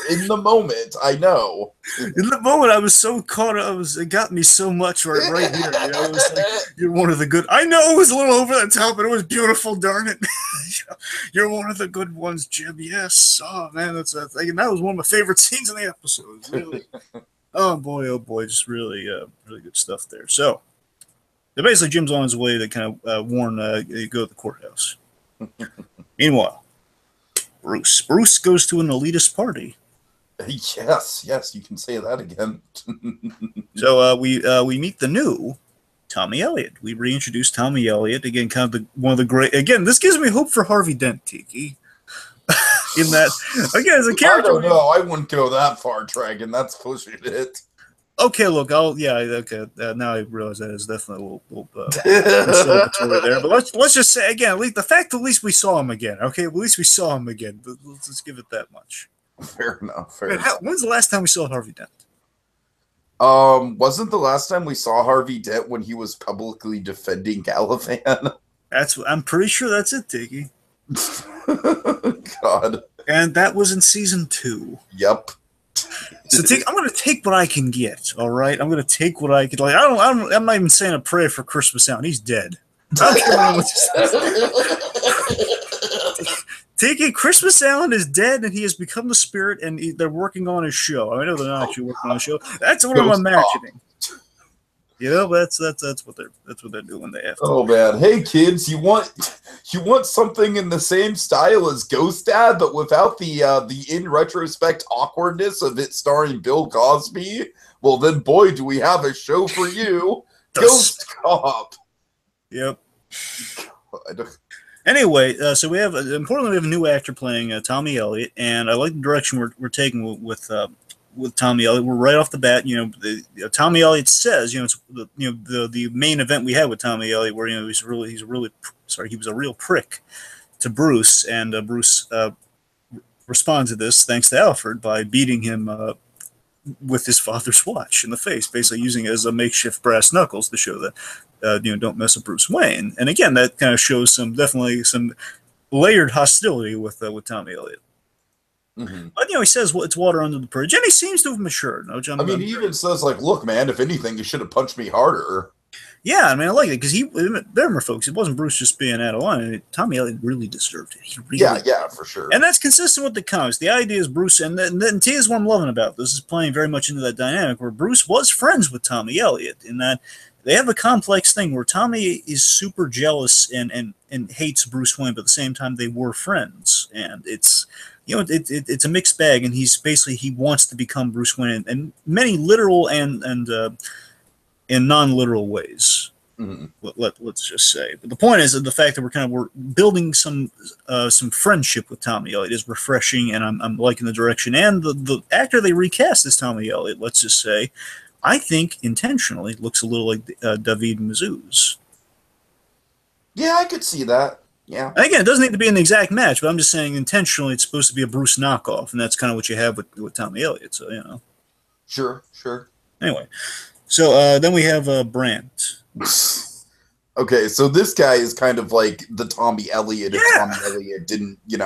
In the moment, I know. In the moment, I was so caught up. It got me so much right here. You know, it was like, you're one of the good. I know it was a little over the top, but it was beautiful. Darn it, you're one of the good ones, Jim. Yes. Oh man, that was one of my favorite scenes in the episode. Really. Oh boy, just really, really good stuff there. So, basically, Jim's on his way to kind of warn you go to the courthouse. Meanwhile, Bruce goes to an elitist party. Yes, you can say that again. So we meet the new Tommy Elliott. We reintroduce Tommy Elliott again, kind of one of the great. Again, this gives me hope for Harvey Dent, Tiki. In that, again, as a character, I don't know. I wouldn't go that far, Dragon. That's pushing it. Okay, look, okay. Now I realize that is definitely a little conservatory there. But let's just say again, at least the fact at least we saw him again. Okay, at least we saw him again. But let's give it that much. Fair enough. When's the last time we saw Harvey Dent? Wasn't the last time we saw Harvey Dent when he was publicly defending Galavan? I'm pretty sure that's it, Tiki. God. And that was in season 2. Yep. So I'm going to take what I can get. All right, I'm going to take what I can. Like I'm not even saying a prayer for Christmas Sound. He's dead. Tiki, Christmas Sound is dead, and he has become the spirit, and they're working on his show. I know they're not actually working on a show. That's what I'm imagining. You know, that's what they're doing. They have to. Oh man, hey kids, you want something in the same style as Ghost Dad, but without the in retrospect awkwardness of it starring Bill Cosby? Well, then, boy, do we have a show for you, Ghost Cop. Yep. God. Anyway, so we have importantly we have a new actor playing Tommy Elliott, and I like the direction we're taking with Tommy Elliott. We're right off the bat, Tommy Elliott says, it's the main event we had with Tommy Elliott, where he was a real prick to Bruce, and Bruce responds to this thanks to Alfred by beating him with his father's watch in the face, basically using it as a makeshift brass knuckles to show that don't mess with Bruce Wayne. And again, that kind of shows definitely some layered hostility with Tommy Elliott. Mm-hmm. But he says it's water under the bridge, and he seems to have matured. No, John. I mean, he even says look, man, if anything, you should have punched me harder. Yeah, I mean, I like it because remember, folks, it wasn't Bruce just being out of line. Tommy Elliott really deserved it. He really yeah, for sure. And that's consistent with the comics. The idea is Bruce, and then here's what I'm loving about this is playing very much into that dynamic where Bruce was friends with Tommy Elliott, in that they have a complex thing where Tommy is super jealous and hates Bruce Wayne, but at the same time they were friends, and it's it's a mixed bag, and he wants to become Bruce Wayne in many literal and non-literal ways. Mm-hmm. Let's just say. But the point is that the fact that we're building some friendship with Tommy Elliott is refreshing, and I'm liking the direction. And the actor they recast as Tommy Elliott, let's just say, I think intentionally looks a little like David Mazouz. Yeah, I could see that. Yeah. And again, it doesn't need to be an exact match, but I'm just saying intentionally it's supposed to be a Bruce knockoff, and that's kind of what you have with Tommy Elliott. So Sure. Anyway, so then we have Brandt. Okay, so this guy is kind of like the Tommy Elliott if Tommy Elliott didn't, You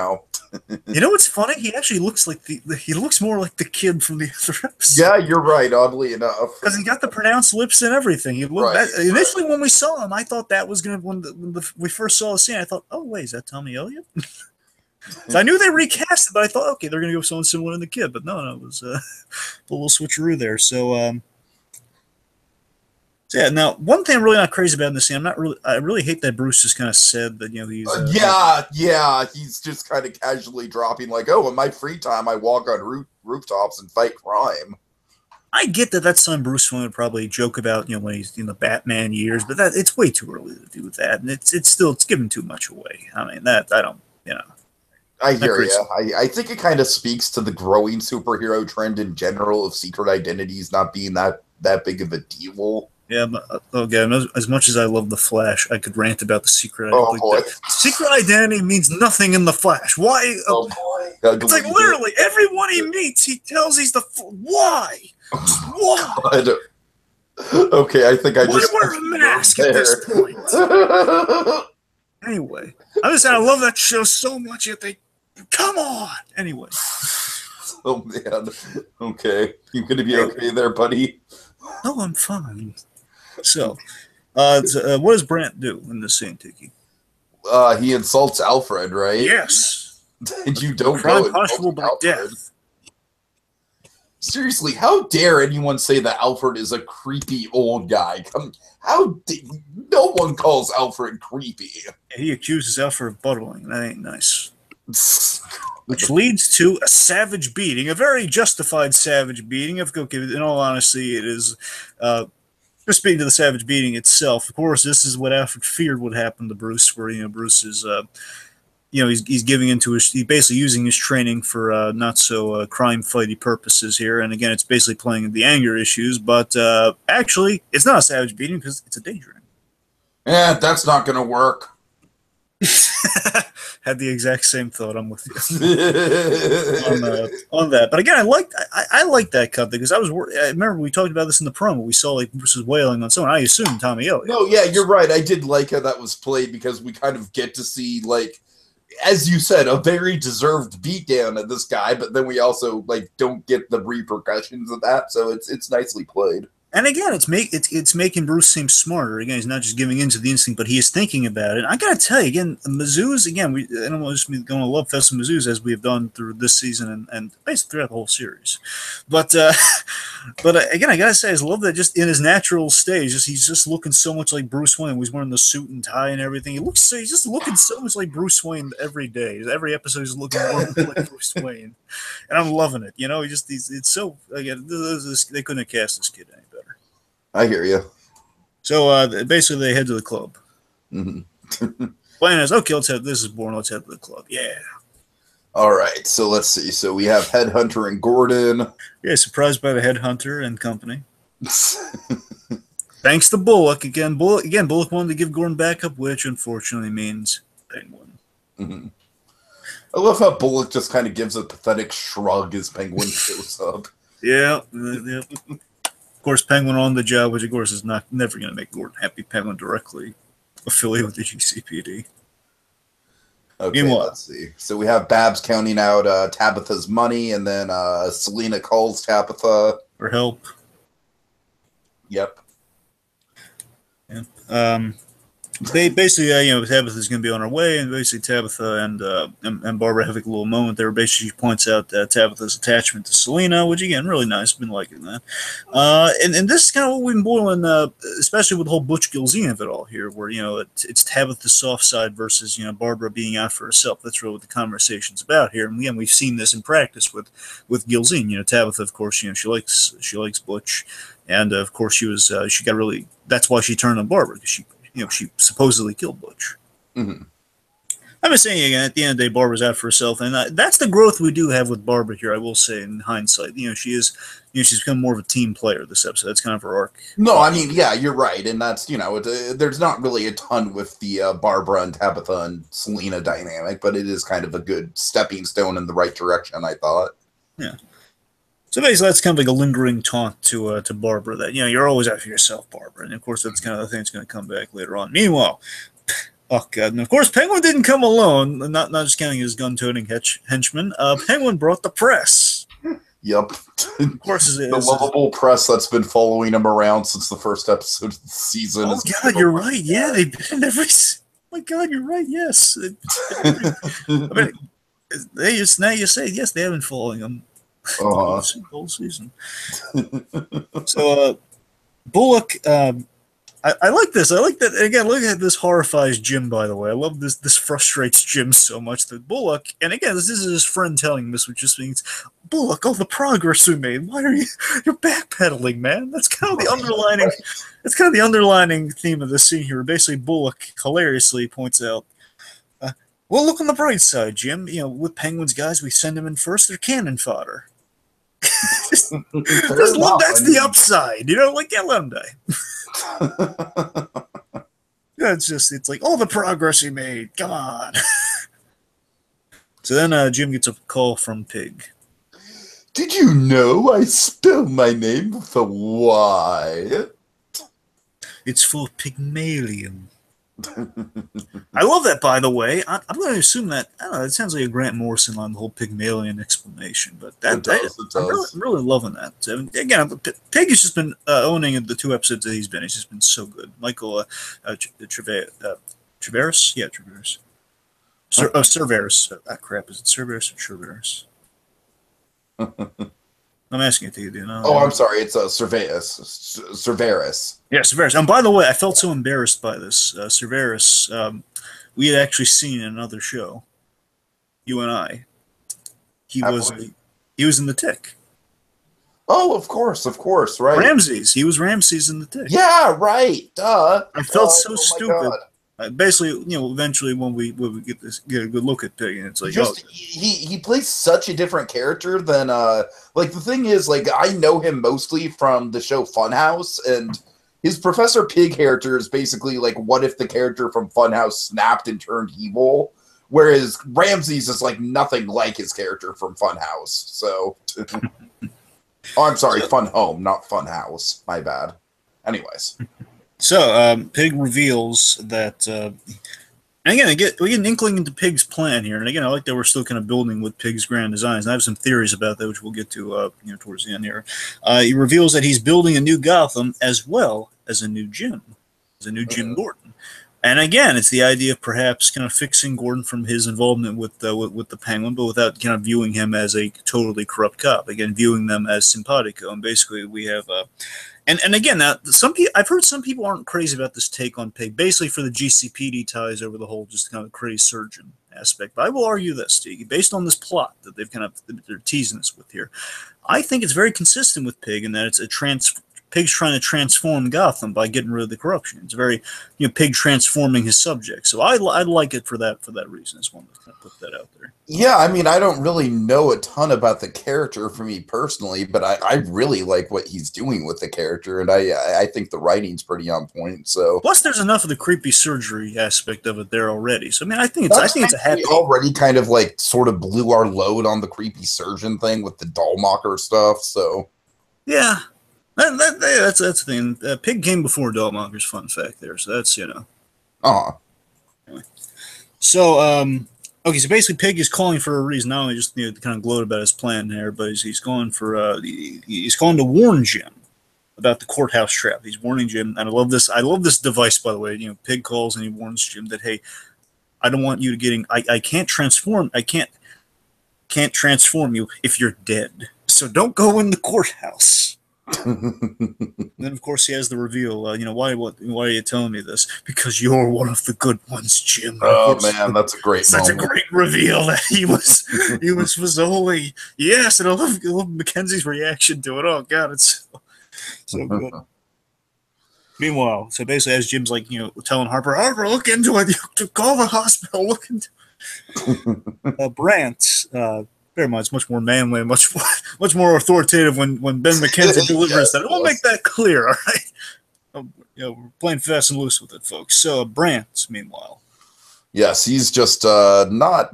know what's funny? He actually looks like he looks more like the kid from the other episode. Yeah, you're right, oddly enough. Because he got the pronounced lips and everything. Initially, when we saw him, I thought that was going to, when we first saw the scene, I thought, oh, wait, is that Tommy Elliott? So I knew they recast it, but I thought, okay, they're going to go with someone similar to the kid. But no, it was a little switcheroo there. So, yeah. Now, one thing I'm really not crazy about in this scene, I really hate that Bruce just kind of said that he's. He's just kind of casually dropping in my free time I walk on rooftops and fight crime. I get that that's something Bruce Wayne would probably joke about, when he's in the Batman years, but it's way too early to do that, and it's giving too much away. I mean, I don't. I hear you. I think it kind of speaks to the growing superhero trend in general of secret identities not being that big of a deal. Yeah, but, again, as much as I love The Flash, I could rant about the secret identity. Oh, boy. Secret identity means nothing in The Flash. Why? Oh, boy. It's like literally everyone he meets, he tells he's the... Why? Why? God. Okay, I think I just... Why wear a mask at this point? Anyway, I'm just saying I love that show so much, yet they come on. Anyway. Oh man. Okay. You gonna be okay there, buddy? No, I'm fine. So, what does Brant do in this scene, Tiki? He insults Alfred, right? Yes. And you don't Crime go punishable insult by Alfred. death. Seriously, how dare anyone say that Alfred is a creepy old guy? No one calls Alfred creepy. He accuses Alfred of buttling. That ain't nice. Which leads to a savage beating, a very justified savage beating. In all honesty, it is. Just speaking to the savage beating itself, of course, this is what Alfred feared would happen to Bruce, where Bruce is, he's giving into he's basically using his training for not so crime fighty purposes here, and again, it's basically playing the anger issues. But actually, it's not a savage beating because it's a danger. Yeah, that's not going to work. Had the exact same thought. I'm with you on that. But again, I like that cut because I remember we talked about this in the promo. We saw like Bruce was wailing on someone. I assume Tommy O. No, yeah, you're right. I did like how that was played because we kind of get to see, like, as you said, a very deserved beatdown of this guy, but then we also like don't get the repercussions of that. So it's nicely played. And again, it's making Bruce seem smarter. Again, he's not just giving in to the instinct, but he is thinking about it. I gotta tell you, again, Mizzou's, again, I don't want to going to love Fest of Mizzou's as we have done through this season and basically throughout the whole series. But again, I gotta say, I love that just in his natural stage, he's just looking so much like Bruce Wayne. He's wearing the suit and tie and everything. He's just looking so much like Bruce Wayne every day. Every episode, he's looking more like Bruce Wayne, and I'm loving it. It's so again, they couldn't have cast this kid any better. I hear you. So basically, they head to the club. Mm-hmm. Plan is okay. This is boring. Let's head to the club. Yeah. All right. So let's see. So we have Headhunter and Gordon. Yeah, surprised by the Headhunter and company. Thanks to Bullock again. Bullock wanted to give Gordon backup, which unfortunately means Penguin. Mm-hmm. I love how Bullock just kind of gives a pathetic shrug as Penguin shows up. Yeah. Of course, Penguin on the job, which of course is never going to make Gordon happy. Penguin directly affiliated with the GCPD. Okay, let's see. So we have Babs counting out Tabitha's money, and then Selena calls Tabitha for help. Yep. Yeah. They basically, Tabitha's going to be on her way, and basically Tabitha and Barbara have a little moment there. Basically, she points out Tabitha's attachment to Selena, which again, really nice. Been liking that. And this is kind of what we've been boiling, especially with the whole Butch Gilzean of it all here, where it's Tabitha's soft side versus Barbara being out for herself. That's really what the conversation's about here. And again, we've seen this in practice with Gilzean. Tabitha, of course, she likes Butch, and of course she got really. That's why she turned on Barbara because she supposedly killed Butch. Mm-hmm. I'm just saying again, at the end of the day, Barbara's out for herself, and that's the growth we do have with Barbara here. I will say, in hindsight, she's become more of a team player this episode. That's kind of her arc. No, I mean, yeah, you're right, and that's there's not really a ton with the Barbara and Tabitha and Selena dynamic, but it is kind of a good stepping stone in the right direction, I thought. Yeah. So basically, that's kind of like a lingering taunt to Barbara that you're always out for yourself, Barbara, and of course that's kind of the thing that's going to come back later on. Meanwhile, oh god, and of course Penguin didn't come alone. Not just counting his gun-toting henchman. Penguin brought the press. Yep. Of course, the lovable press that's been following him around since the first episode of the season. Oh god, you're right. Yeah, they've been in every. Oh my god, you're right. Yes. I mean, now you say yes, they have been following him. Whole season. So Bullock, I like this. I like that. Again, look at this horrifies Jim, by the way. I love this. This frustrates Jim so much that Bullock, and again, this is his friend telling this, which just means, Bullock, all the progress we made. Why are you're backpedaling, man? That's kind of the underlining. That's kind of the underlining theme of the scene here. Basically, Bullock hilariously points out, well, look on the bright side, Jim. With Penguin's guys, we send them in first. They're cannon fodder. That's the upside, like let him die. It's like all the progress he made. Come on. So then Jim gets a call from Pig. Did you know I spelled my name with a Y? It's for Pygmalion. I love that, by the way. I'm going to assume that, I don't know, it sounds like a Grant Morrison on the whole Pygmalion explanation, but It does. It does. I'm really loving that. So, again, Pig has just been owning the 2 episodes that he's been. He's just been so good. Michael Traveris? Yeah, Traveris. Cerveris. Crap, is it Cerveris or Cerveris? I'm asking it to you, do you know? Oh, I'm sorry. It's Cerveris. Yeah, Cerveris. And by the way, I felt so embarrassed by this. Cerveris, we had actually seen in another show, you and I. He was in the Tick. Oh, of course, right. Ramses. He was Ramses in the Tick. Yeah, right. Duh. I felt so stupid. Basically, eventually when we get a good look at Pig, and it's like, he plays such a different character than like the thing is, like, I know him mostly from the show Funhouse, and his Professor Pig character is basically like, what if the character from Funhouse snapped and turned evil? Whereas Ramses is like nothing like his character from Funhouse. So, oh, I'm sorry, Fun Home, not Funhouse. My bad. Anyways. So, Pig reveals that, and again, we get an inkling into Pig's plan here. And again, I like that we're still kind of building with Pig's grand designs. And I have some theories about that, which we'll get to, towards the end here. He reveals that he's building a new Gotham as well as a new Jim. As a new Jim Gordon. And again, it's the idea of perhaps kind of fixing Gordon from his involvement with the Penguin, but without kind of viewing him as a totally corrupt cop. Again, viewing them as simpatico. And basically, we have and again, now I've heard some people aren't crazy about this take on Pig, basically for the GCPD ties over the whole just kind of crazy surgeon aspect. But I will argue this, Steve, based on this plot that they're teasing us with here. I think it's very consistent with Pig in that it's Pig's trying to transform Gotham by getting rid of the corruption. It's very, Pig transforming his subject. So I like it for that reason. I just wanted to kind of put that out there. Yeah, I mean, I don't really know a ton about the character for me personally, but I really like what he's doing with the character, and I think the writing's pretty on point. So plus, there's enough of the creepy surgery aspect of it there already. So I mean, I think it's a happy. We already kind of like sort of blew our load on the creepy surgeon thing with the Dollmacher stuff. So yeah. That's the thing. Pig came before Dollmacher's fun fact there, so that's Anyway. So okay, so basically Pig is calling for a reason, not only just to kind of gloat about his plan there, but he's calling for he's calling to warn Jim about the courthouse trap. He's warning Jim, and I love this device, by the way. Pig calls and he warns Jim that, hey, I don't want you to I can't transform you if you're dead. So don't go in the courthouse. Then, of course, he has the reveal. Why are you telling me this? Because you're one of the good ones, Jim. Oh man, that's a great. Such moment. A great reveal that he was only yes, and I love Mackenzie's reaction to it. Oh God, it's so good. Meanwhile, so basically, as Jim's like, telling Harper, look into it. Call the hospital. Look into Brant. Bear in mind, it's much more manly and much more authoritative when Ben Mackenzie delivers that. We'll make that clear, all right? We're playing fast and loose with it, folks. So Brant, meanwhile. Yes, he's just not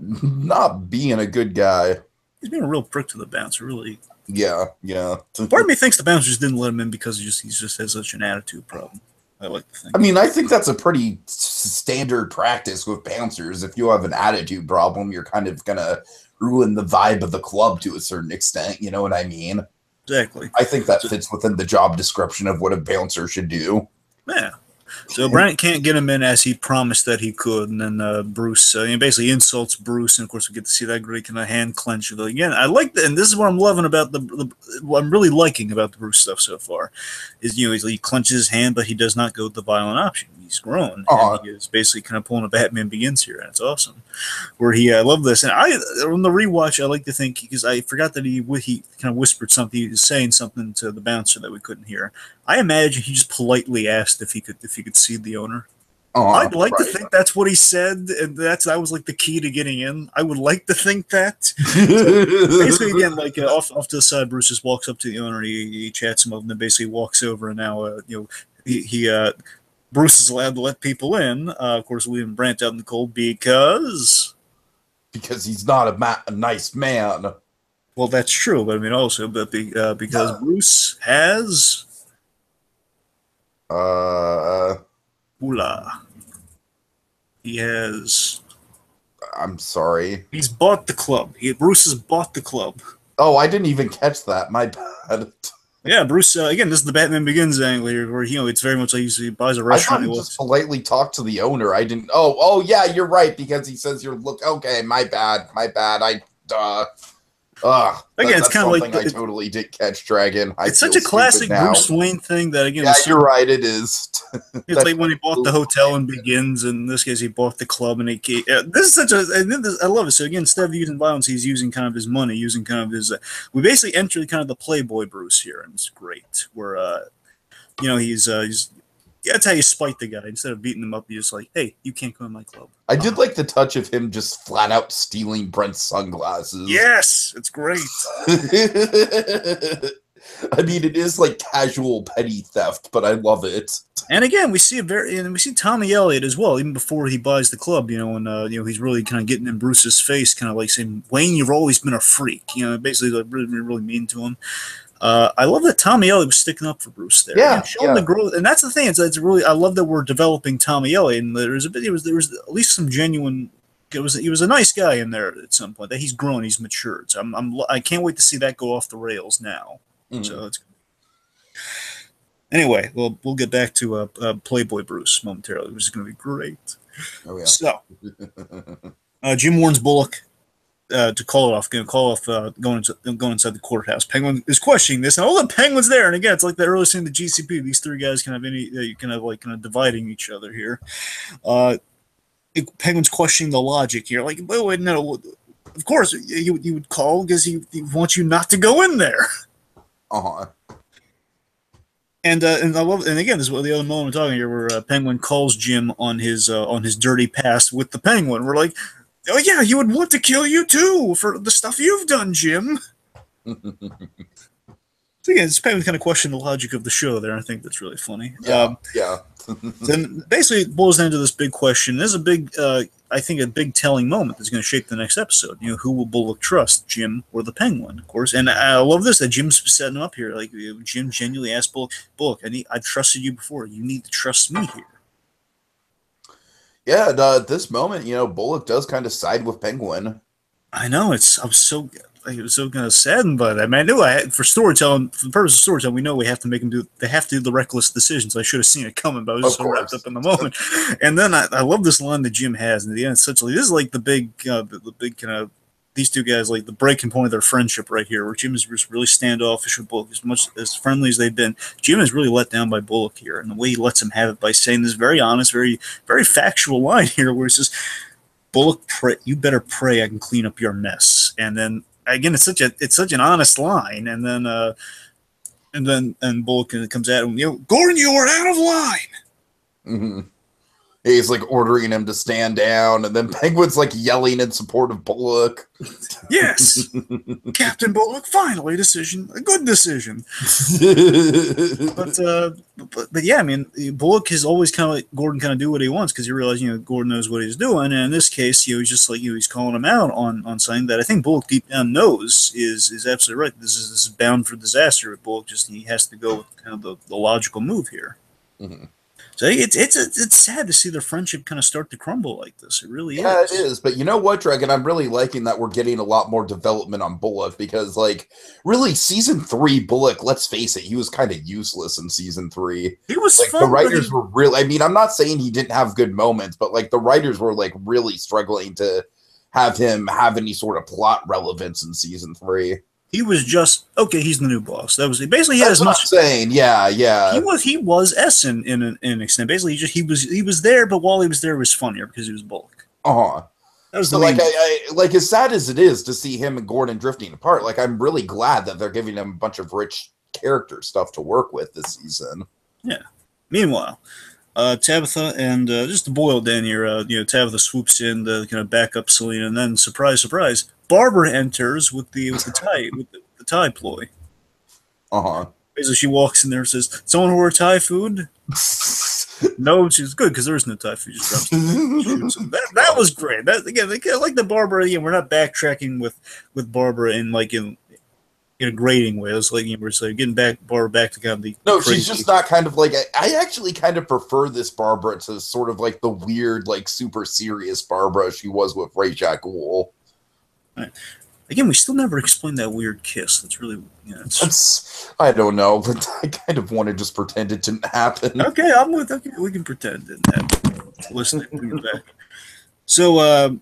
being a good guy. He's being a real prick to the bouncer, really. Yeah. Part of me thinks the bouncers didn't let him in because he just has such an attitude problem. I like to think. I mean, I think that's a pretty standard practice with bouncers. If you have an attitude problem, you're kind of gonna ruin the vibe of the club to a certain extent. You know what I mean? Exactly. I think that fits within the job description of what a bouncer should do. Yeah. So Brant can't get him in as he promised that he could, and then Bruce basically insults Bruce, and of course we get to see that great kind of hand clench. Again, I like that, and this is what I'm loving about what I'm really liking about the Bruce stuff so far, is he clenches his hand, but he does not go with the violent option. He's grown, and he is basically kind of pulling a Batman Begins here, and it's awesome. Where I love this, and on the rewatch, I like to think, because I forgot that he kind of whispered something, he was saying something to the bouncer that we couldn't hear. I imagine he just politely asked if he could see the owner. I'd like to think that's what he said, and that was like the key to getting in. I would like to think that. So basically, again, like off to the side, Bruce just walks up to the owner, he chats him up, and then basically walks over, and now Bruce is allowed to let people in. Of course, leaving Brant out in the cold because he's not a nice man. Well, that's true, but I mean also, because Bruce has. Ooh la. He has. I'm sorry. He's bought the club. Bruce has bought the club. Oh, I didn't even catch that. My bad. Yeah, Bruce. Again, this is the Batman Begins angle here, where it's very much like he buys a restaurant. I thought he just politely talked to the owner. I didn't. Oh, yeah, you're right because he says you're look. Okay, my bad. Again, it's kind of like I totally did catch Dragon. It's such a classic Bruce Wayne thing that again. Yeah, you're right. It is. It's like when he bought the hotel in Begins, and in this case, he bought the club, and this is such a. I love it. So again, instead of using violence, he's using kind of his money, using kind of his. We basically enter kind of the Playboy Bruce here, and it's great. Where, he's that's how you spite the guy. Instead of beating him up, you're just like, hey, you can't come in my club. I did like the touch of him just flat out stealing Brent's sunglasses. Yes, it's great. I mean, it is like casual petty theft, but I love it. And again, we see Tommy Elliott as well, even before he buys the club. And he's really kind of getting in Bruce's face, kind of like saying, "Wayne, you've always been a freak." Basically, like really mean to him. I love that Tommy Elliott was sticking up for Bruce there. Yeah, showing the growth, and that's the thing. It's really I love that we're developing Tommy Elliott, and there was at least some genuine. He was a nice guy in there at some point. That he's grown, he's matured. So I can't wait to see that go off the rails now. Mm-hmm. So it's anyway. We'll get back to Playboy Bruce momentarily, which is going to be great. Oh yeah. So Jim warns Bullock. To call it off, going inside the courthouse. Penguin is questioning this, and all the Penguin's there. And again, it's like the early scene of the GCP. These three guys kind of dividing each other here. Penguin's questioning the logic here. Like, wait, no, of course you would call because he wants you not to go in there. And I love, and again, this is what the other moment we're talking here, where Penguin calls Jim on his dirty past with the Penguin. We're like, oh yeah, he would want to kill you too for the stuff you've done, Jim. So again, it's kind of question the logic of the show there. I think that's really funny. Yeah. Then basically it boils down to this big question. There's a big, I think, a big telling moment that's going to shape the next episode. Who will Bullock trust, Jim or the Penguin? Of course, and I love this that Jim's setting him up here. Like Jim genuinely asked Bullock, I've trusted you before. You need to trust me here. Yeah, at this moment, Bullock does kind of side with Penguin. I know I was so kind of saddened by that. I mean, I knew for storytelling, for the purpose of storytelling, we know we have to make them do. They have to do the reckless decisions. I should have seen it coming, but I was just so wrapped up in the moment. And then I love this line that Jim has, and at the end, essentially, this is like the big kind of these two guys, like the breaking point of their friendship right here, where Jim is just really standoffish with Bullock, as friendly as they've been. Jim is really let down by Bullock here, and the way he lets him have it by saying this very honest, very, very factual line here, where he says, "Bullock, you better pray I can clean up your mess." And then again, it's such an honest line, and then Bullock comes at him, Gordon, you are out of line. Mm-hmm. He's like ordering him to stand down, and then Penguin's like yelling in support of Bullock. Yes, Captain Bullock, finally a good decision. but yeah, I mean, Bullock has always kind of let Gordon kind of do what he wants because he realized, Gordon knows what he's doing, and in this case, he's just like he's calling him out on something that I think Bullock deep down knows is absolutely right. This is bound for disaster. But Bullock he has to go with kind of the logical move here. Mm-hmm. So it's sad to see their friendship kind of start to crumble like this. It really is. Yeah, it is. But you know what, Dragon? I'm really liking that we're getting a lot more development on Bullock because, really, season 3, Bullock, let's face it, he was kind of useless in season 3. He was fun, the writers were really, I mean, I'm not saying he didn't have good moments, but, the writers were, really struggling to have him have any sort of plot relevance in season 3. He was just he's the new boss. That was basically he had That's as much. I'm saying, yeah. He was S in an extent. Basically, he was there, but while he was there, it was funnier because he was Bullock. That was the I as sad as it is to see him and Gordon drifting apart. I'm really glad that they're giving him a bunch of rich character stuff to work with this season. Yeah. Meanwhile, Tabitha and just to boil it down here, Tabitha swoops in to kind of back up Selena, and then surprise, surprise. Barbara enters with the tie ploy. Basically, she walks in there and says, "Someone order Thai food?" No, she's good because there is no Thai food. Just drops that was great. That again, like the Barbara. Again, we're not backtracking with Barbara in in a grating way. It's like, you were saying, getting Barbara back to kind of the No, crazy. she's just not kind of like, I actually kind of prefer this Barbara to sort of like the weird, like super serious Barbara she was with Ra's al Ghul. Right. Again, we still never explained that weird kiss. That's really, I don't know, but I kind of want to just pretend it didn't happen. okay. Okay, we can pretend it didn't happen. Listen, bring it back. So,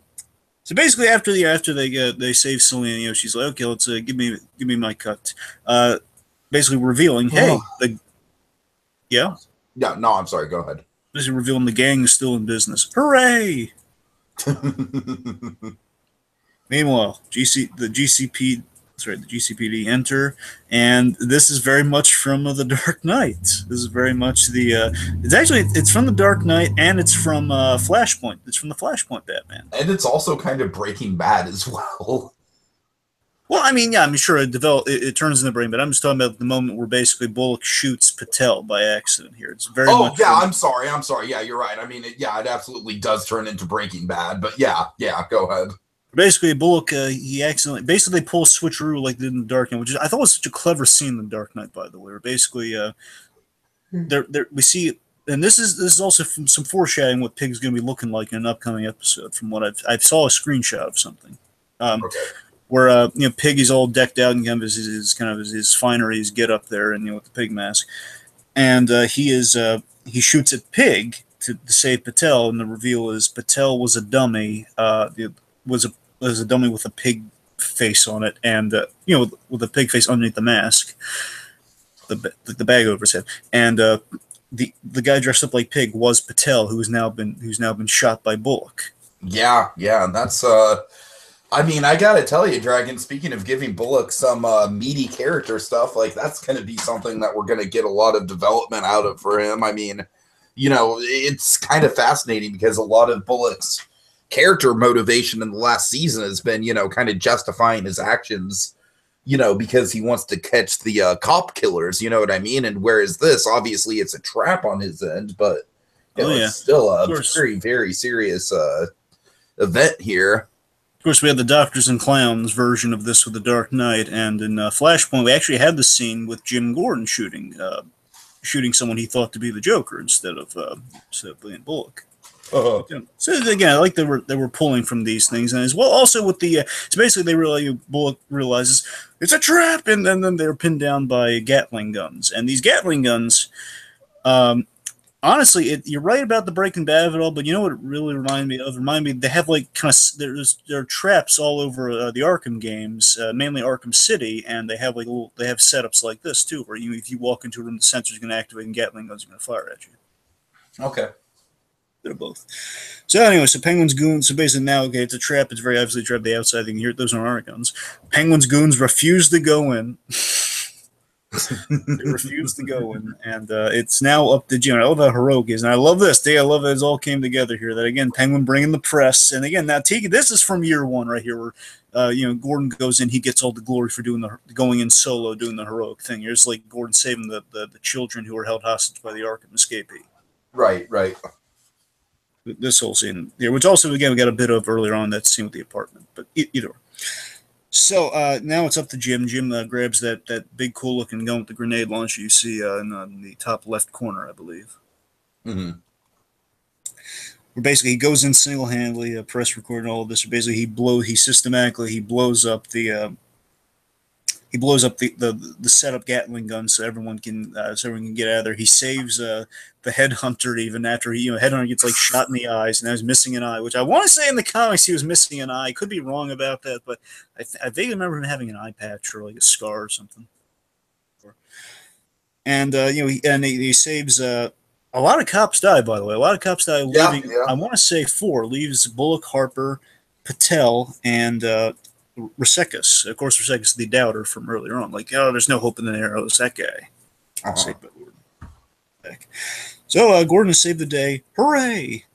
so basically, after they save Selena, she's like, okay, let's give me my cut. Basically revealing, hey, yeah, No, I'm sorry. Go ahead. basically revealing the gang is still in business. Hooray! Meanwhile, the GCPD enter, and this is very much from the Dark Knight. This is very much it's from the Dark Knight, and it's from Flashpoint. It's from the Flashpoint Batman, and it's also kind of Breaking Bad as well. Well, I mean, yeah, I'm sure it turns in the brain, but I'm just talking about the moment where basically Bullock shoots Patel by accident here. It's very much. Oh, yeah, I'm sorry. Yeah, you're right. I mean, it absolutely does turn into Breaking Bad, but yeah, go ahead. Basically, Bullock, he accidentally, basically they pull a switcheroo like they did in the Dark Knight, which I thought was such a clever scene in the Dark Knight, by the way. Where basically, we see, and this is also from some foreshadowing what Pig's going to be looking like in an upcoming episode. From what I saw a screenshot of something. Okay. Where Pig is all decked out and kind of his finery, his get up there, and with the pig mask, and he shoots at Pig to save Patel, and the reveal is Patel was a dummy, was a dummy with a pig face on it, and with a pig face underneath the mask, the bag over his head, and the guy dressed up like Pig was Patel, who's now been shot by Bullock. Yeah, and that's I mean, I gotta tell you, Dragon, speaking of giving Bullock some meaty character stuff, like, that's gonna be something that we're gonna get a lot of development out of for him. I mean, it's kind of fascinating because a lot of Bullock's character motivation in the last season has been, kind of justifying his actions, because he wants to catch the cop killers, you know what I mean? And whereas this, obviously, it's a trap on his end, but it's still a very, very serious event here. Of course, we had the Doctors and Clowns version of this with the Dark Knight, and in Flashpoint, we actually had the scene with Jim Gordon shooting someone he thought to be the Joker instead of being Bullock. So again, I like they were pulling from these things, and as well also with the so basically Bullock realizes it's a trap, and then they're pinned down by Gatling guns, and these Gatling guns. Honestly, you're right about the Breaking Bad of it all, but you know what it really reminded me of? They have like there are traps all over the Arkham games, mainly Arkham City, and they have setups like this too, where if you walk into a room, the sensor's going to activate and Gatling guns are going to fire at you. Okay. They're both. So anyway, so Penguin's goons. So basically now, okay, it's a trap. It's very obviously a trap. The outside thing here, those are our guns. Penguin's goons refuse to go in. They refused to go in, and it's now up to Jim. I love how heroic is, and I love this. I love that it all came together here. That again, Penguin bringing the press, and again, now Tiki. This is from year one right here, where Gordon goes in, he gets all the glory for going in solo, doing the heroic thing. Here's like Gordon saving the children who were held hostage by the Arkham escapee. Right. This whole scene here, which also again we got a bit of earlier on that scene with the apartment, but either way. So now it's up to Jim. Jim grabs that big cool looking gun with the grenade launcher you see in the top left corner, I believe. Mm-hmm. Where basically he goes in single handedly, press record and all of this. Basically he blows up the setup Gatling gun so everyone can get out of there. He saves the Headhunter even after Headhunter gets like shot in the eyes and now he's missing an eye, which I want to say in the comics he was missing an eye. Could be wrong about that, but I vaguely remember him having an eye patch or like a scar or something. And he saves a lot of cops die, by the way. A lot of cops die leaving. Yeah. I want to say 4 leaves Bullock, Harper, Patel, and Resekus. Of course, Resekus, the doubter from earlier on. Like, there's no hope in the arrows. That guy. Saved by Gordon. Back. So Gordon has saved the day. Hooray!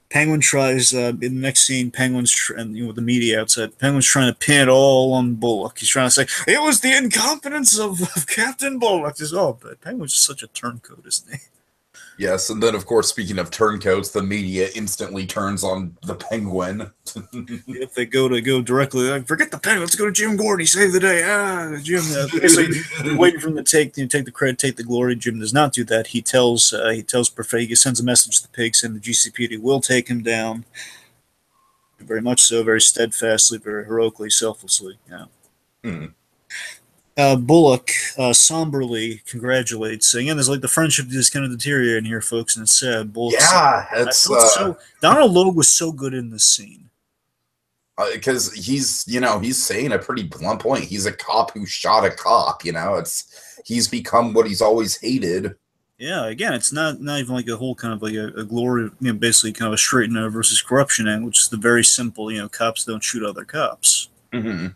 Penguin tries in the next scene. Penguin's with the media outside. Penguin's trying to pin it all on Bullock. He's trying to say it was the incompetence of Captain Bullock. But Penguin's just such a turncoat, isn't he? Yes, and then of course, speaking of turncoats, the media instantly turns on the Penguin. If they go directly, like, forget the Penguin, let's go to Jim Gordon. He saved the day. Jim. Basically, they're waiting for him to take the credit, take the glory. Jim does not do that. He tells Perfect, he sends a message to the pigs, and the GCPD will take him down. Very much so, very steadfastly, very heroically, selflessly. Yeah. Hmm. Bullock somberly congratulates. Again, there's like the friendship is kind of deteriorating here, folks, and it's sad. Bullock. Yeah, it's so Donald Logue was so good in this scene because he's saying a pretty blunt point. He's a cop who shot a cop. He's become what he's always hated. Yeah, again, it's not even like a whole kind of like a glory, basically kind of a straight and versus corruption end, which is the very simple, cops don't shoot other cops. Mm-hmm.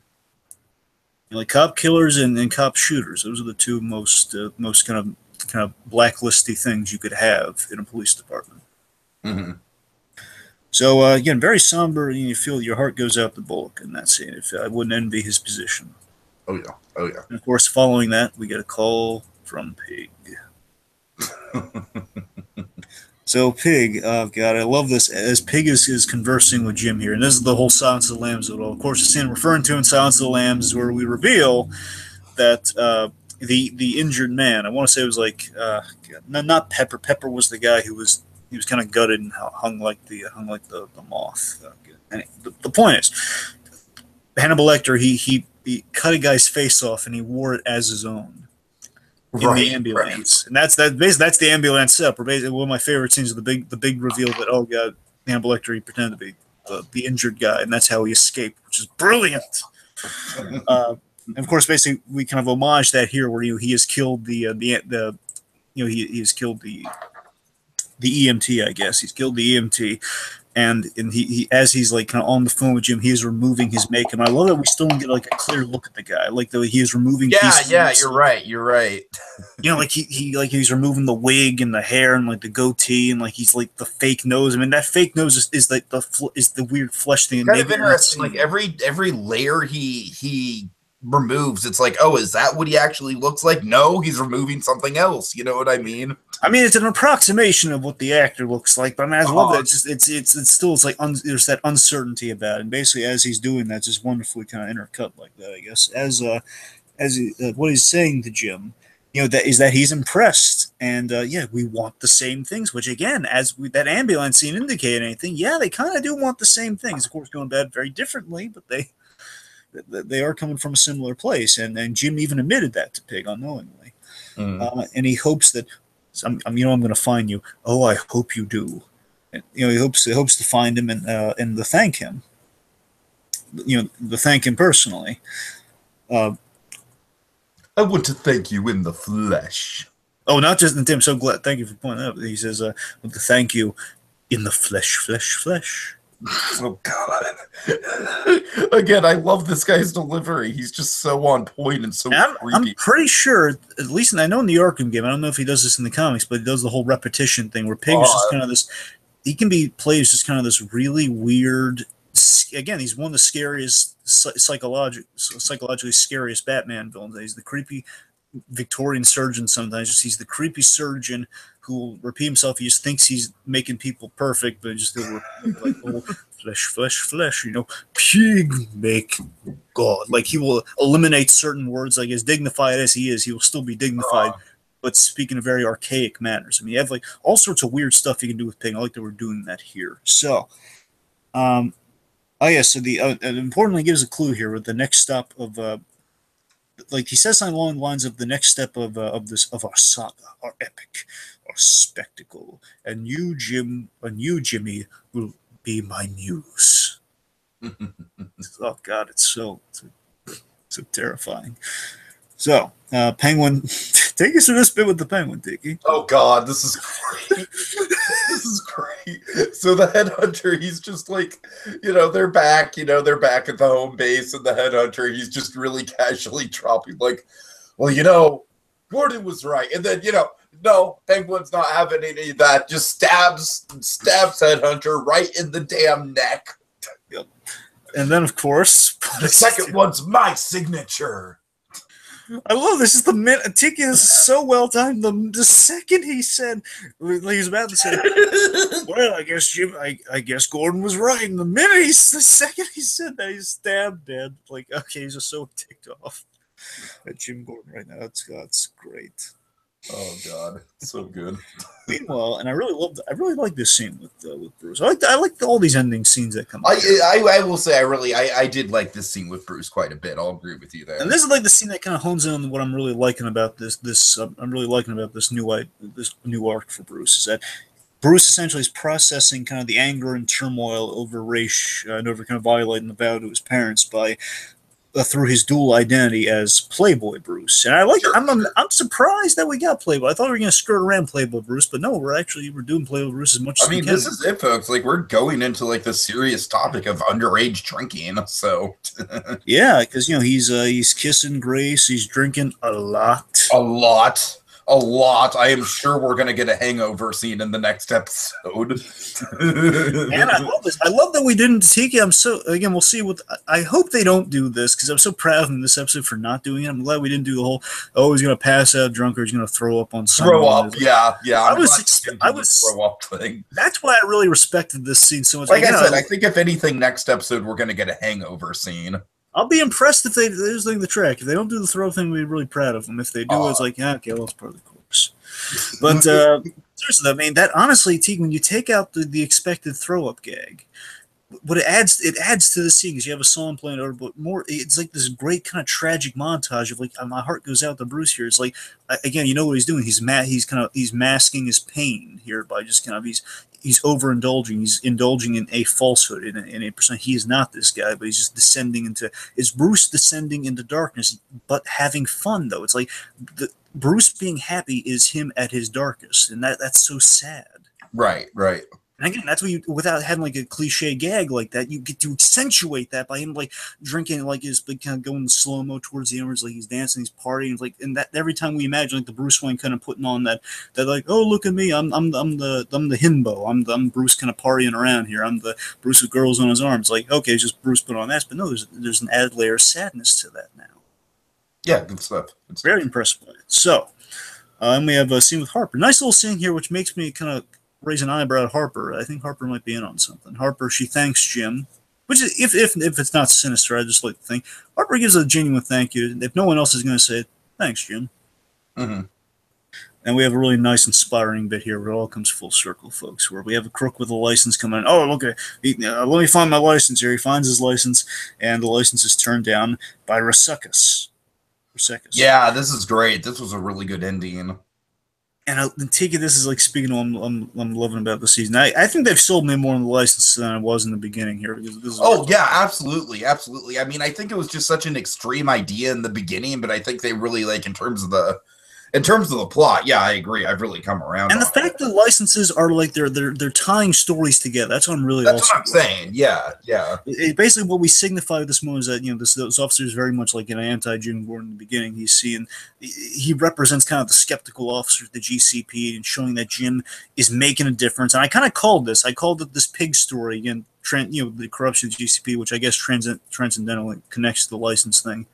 Like cop killers and cop shooters. Those are the two most kind of blacklisty things you could have in a police department. Mm-hmm. So again, very somber. You feel your heart goes out to Bullock in that scene. If I wouldn't envy his position. Oh yeah. And of course, following that, we get a call from Pig. So Pig, God, I love this. As Pig is conversing with Jim here, and this is the whole Silence of the Lambs of it all. Of course, the scene I'm referring to in Silence of the Lambs is where we reveal that the injured man. I want to say it was like not Pepper. Pepper was the guy who was kind of gutted and hung like the moth. And the point is, Hannibal Lecter he cut a guy's face off and he wore it as his own. In the ambulance, and that's the ambulance setup. Where basically one of my favorite scenes is the big reveal that, oh god, Hannibal Lecter, he pretended to be the injured guy, and that's how he escaped, which is brilliant. And of course, basically we kind of homage that here, where he has killed he has killed the EMT, I guess he's killed the EMT. And he as he's like kind of on the phone with Jim, he is removing his makeup. And I love that we still don't get like a clear look at the guy. Like the way he is removing. Yeah, you're right. Like he's removing the wig and the hair and like the goatee and like he's like the fake nose. I mean, that fake nose is like the weird flesh thing. Kind of interesting. Like every layer he removes, it's like, oh, is that what he actually looks like? No, he's removing something else. You know what I mean? I mean, it's an approximation of what the actor looks like, but I mean, I love that. It's still like there's that uncertainty about it. And basically, as he's doing that, it's just wonderfully kind of intercut like that, I guess. What he's saying to Jim, that he's impressed, and we want the same things. Which again, that ambulance scene indicated anything, they kind of do want the same things. Of course, going bad very differently, but they are coming from a similar place, and Jim even admitted that to Pig unknowingly, and he hopes that. I'm going to find you. Oh, I hope you do. And, he hopes to find him and to thank him. To thank him personally. I want to thank you in the flesh. Oh, not just in. I'm so glad. Thank you for pointing that out. He says, "I want to thank you in the flesh." Oh God! Again, I love this guy's delivery. He's just so on point and so creepy. I'm pretty sure, at least I know in the Arkham game. I don't know if he does this in the comics, but he does the whole repetition thing where Pig is just kind of this. He can be played as just kind of this really weird. Again, he's one of the scariest, psychologically scariest Batman villains. He's the creepy Victorian surgeon. Sometimes he's the creepy surgeon who will repeat himself. He just thinks he's making people perfect, but just like, oh, flesh, Pig make God. Like he will eliminate certain words, like as dignified as he will still be dignified, but speaking in very archaic manners. I mean, you have like all sorts of weird stuff you can do with Pig. I like that we're doing that here. So, so the importantly gives a clue here with the next stop of like he says something along the lines of the next step of our saga, our epic, our spectacle, and you, Jimmy, will be my muse. Oh God, it's so terrifying. So, Penguin, take us through this bit with the Penguin, Tiki. Oh God, this is great. This is great. So the Headhunter, he's just like, they're back at the home base, and the Headhunter, he's just really casually dropping like, well, Gordon was right. And then, no, Penguin's not having any of that. Just stabs Headhunter right in the damn neck. Yep. And then, of course, the second one's my signature. I love this. Is the minute Tiki is so well timed. The second he said, he was about to say, "Well, I guess Jim, I guess Gordon was right." And the second he said that, he's stabbed dead. Like, okay, he's just so ticked off at Jim Gordon right now. That's great. Oh God, so good. Meanwhile, and I really like this scene with Bruce. I like all these ending scenes that come up. I will say I did like this scene with Bruce quite a bit. I'll agree with you there. And this is like the scene that kind of hones in on what I'm really liking about I'm really liking about this new arc for Bruce, is that Bruce essentially is processing kind of the anger and turmoil over Raish and over kind of violating the vow to his parents by through his dual identity as Playboy Bruce. And I'm surprised that we got Playboy. I thought we were going to skirt around Playboy Bruce, but no, we're doing Playboy Bruce as much as we can. This is it, folks. Like, we're going into like the serious topic of underage drinking. So yeah, because he's kissing Grace, he's drinking a lot. A lot. I am sure we're going to get a hangover scene in the next episode. And I love this. I love that we didn't take it. We'll see what. I hope they don't do this, because I'm so proud of him in this episode for not doing it. I'm glad we didn't do the whole, he's going to pass out drunk or he's going to throw up on someone. Throw up, yeah. I was throw up thing. That's why I really respected this scene so much. Like I said, I think if anything, next episode we're going to get a hangover scene. I'll be impressed if they do the track. If they don't do the throw thing, we'd be really proud of them. If they do, it's like, yeah, okay, well, it's part of the course. But seriously, I mean, that honestly, Teague, when you take out the expected throw up gag, what it adds to the scene, because you have a song playing over, but more, it's like this great kind of tragic montage of like, my heart goes out to Bruce here. It's like, again, you know what he's doing. He's masking his pain here by just kind of he's overindulging. He's indulging in a falsehood, in a percent. He is not this guy, but he's just descending into. Is Bruce descending into darkness, but having fun though? It's like Bruce being happy is him at his darkest, and that's so sad. Right. And again, that's what you, without having like a cliche gag like that, you get to accentuate that by him like drinking, like his like kind of going slow mo towards the end, like he's dancing, he's partying, like, and that every time we imagine like the Bruce Wayne kind of putting on that like, oh, look at me, I'm the himbo, I'm Bruce kind of partying around here, I'm the Bruce with girls on his arms, like, okay, it's just Bruce put on that, but no, there's an added layer of sadness to that now. Yeah, good stuff. Very impressed by it. So, and we have a scene with Harper. Nice little scene here, which makes me kind of raise an eyebrow at Harper. I think Harper might be in on something. Harper, she thanks Jim, which is, if it's not sinister, I just like to think Harper gives a genuine thank you. If no one else is going to say it, thanks, Jim. Mm-hmm. And we have a really nice, inspiring bit here where it all comes full circle, folks, where we have a crook with a license come in. Oh, look, let me find my license here. He finds his license, and the license is turned down by Rasecus. Yeah, this is great. This was a really good ending. And I take it this is like speaking of what I'm loving about the season. I think they've sold me more on the license than I was in the beginning here. Yeah, absolutely. I mean, I think it was just such an extreme idea in the beginning, but I think they really, like, in terms of the plot, yeah, I agree. I've really come around. And the fact that licenses are like they're tying stories together. That's what I'm really. That's what I'm saying. Yeah. Basically, what we signify with this moment is that this officer is very much like an anti-Jim Gordon in the beginning. He represents kind of the skeptical officer at the GCP and showing that Jim is making a difference. And I kind of called this. I called it this pig story again. The corruption of the GCP, which I guess transcendentally connects to the license thing.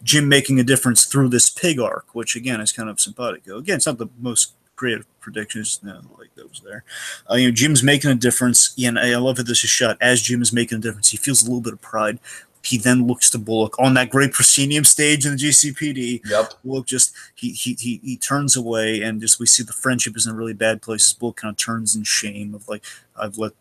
Jim making a difference through this pig arc, which again is kind of simpatico. Again, it's not the most creative predictions, like those there. Jim's making a difference, and I love that this is shot as Jim is making a difference. He feels a little bit of pride. He then looks to Bullock on that great proscenium stage in the GCPD. Yep. Bullock just he turns away, and just we see the friendship is in a really bad place. Bullock kind of turns in shame of like, I've let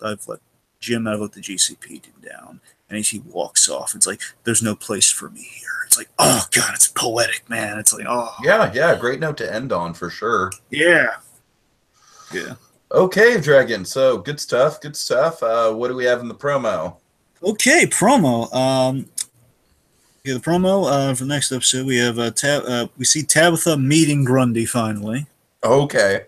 Jim, I've let the GCPD down. And he walks off. It's like, there's no place for me here. It's like, oh, God, it's poetic, man. It's like, oh. Yeah, great note to end on, for sure. Yeah. Okay, Dragon, so good stuff. What do we have in the promo? Okay, promo. The promo for the next episode, we have we see Tabitha meeting Grundy, finally. Okay.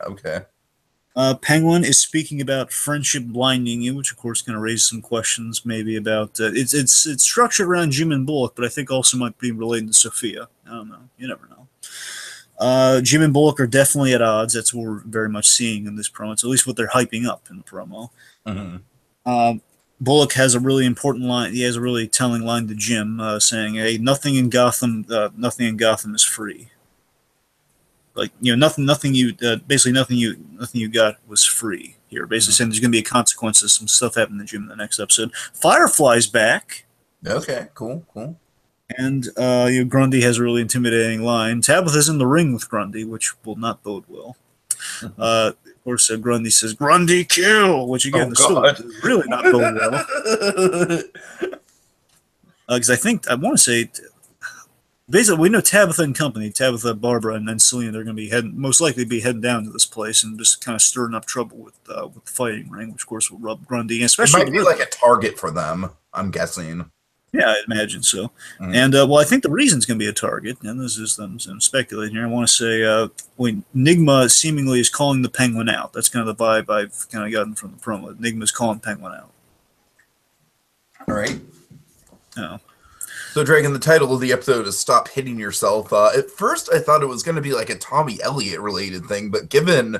Penguin is speaking about friendship blinding you, which of course going to raise some questions maybe about it's structured around Jim and Bullock, but I think also might be related to Sophia. I don't know. You never know. Jim and Bullock are definitely at odds. That's what we're very much seeing in this promo. It's at least what they're hyping up in the promo. Mm-hmm. Bullock has a really important line. He has a really telling line to Jim, saying, "Hey, nothing in Gotham is free. Like, nothing you basically nothing you got was free here. Basically saying there's going to be a consequence of some stuff happening to Jim in the next episode. Firefly's back. Okay, cool. And Grundy has a really intimidating line. Tabitha's in the ring with Grundy, which will not bode well. Of course, Grundy says, "Grundy kill," which again is still really not bode well. Because I want to say, basically, we know Tabitha and company, Tabitha, Barbara, and then Selena, they're going to be most likely be heading down to this place and just kind of stirring up trouble with the fighting ring, which of course will rub Grundy, especially it might be like a target for them, I'm guessing. Yeah, I imagine so. And, I think the reason's going to be a target, and this is them speculating here. I want to say when Nigma seemingly is calling the Penguin out. That's kind of the vibe I've kind of gotten from the promo. Nigma's calling Penguin out. All right. Yeah. So, Dragon, the title of the episode is Stop Hitting Yourself. At first, I thought it was going to be like a Tommy Elliott-related thing, but given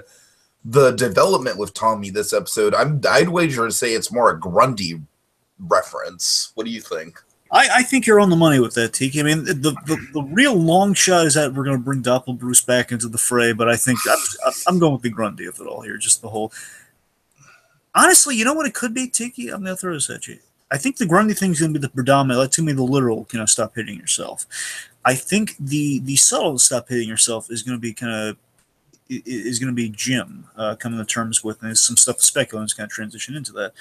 the development with Tommy this episode, I'd wager to say it's more a Grundy reference. What do you think? I think you're on the money with that, Tiki. I mean, the real long shot is that we're going to bring Doppel Bruce back into the fray, but I think I'm going with the Grundy of it all here. Just the whole. Honestly, you know what it could be, Tiki? I'm going to throw this at you. I think the Grundy thing is going to be the predominant. That's going to be the literal, stop hitting yourself. I think the subtle stop hitting yourself is going to be Jim coming to terms with, and there's some stuff the speculators kind of transition into that.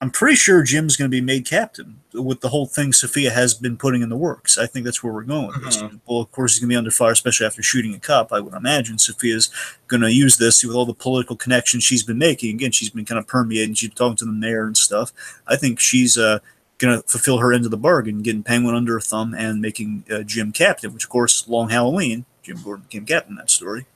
I'm pretty sure Jim's going to be made captain with the whole thing Sophia has been putting in the works. I think that's where we're going with this. Well, of course, he's going to be under fire, especially after shooting a cop. I would imagine Sophia's going to use this with all the political connections she's been making. Again, she's been kind of permeating. She's talking to the mayor and stuff. I think she's going to fulfill her end of the bargain, getting Penguin under her thumb and making Jim captain, which, of course, long Halloween, Jim Gordon became captain in that story.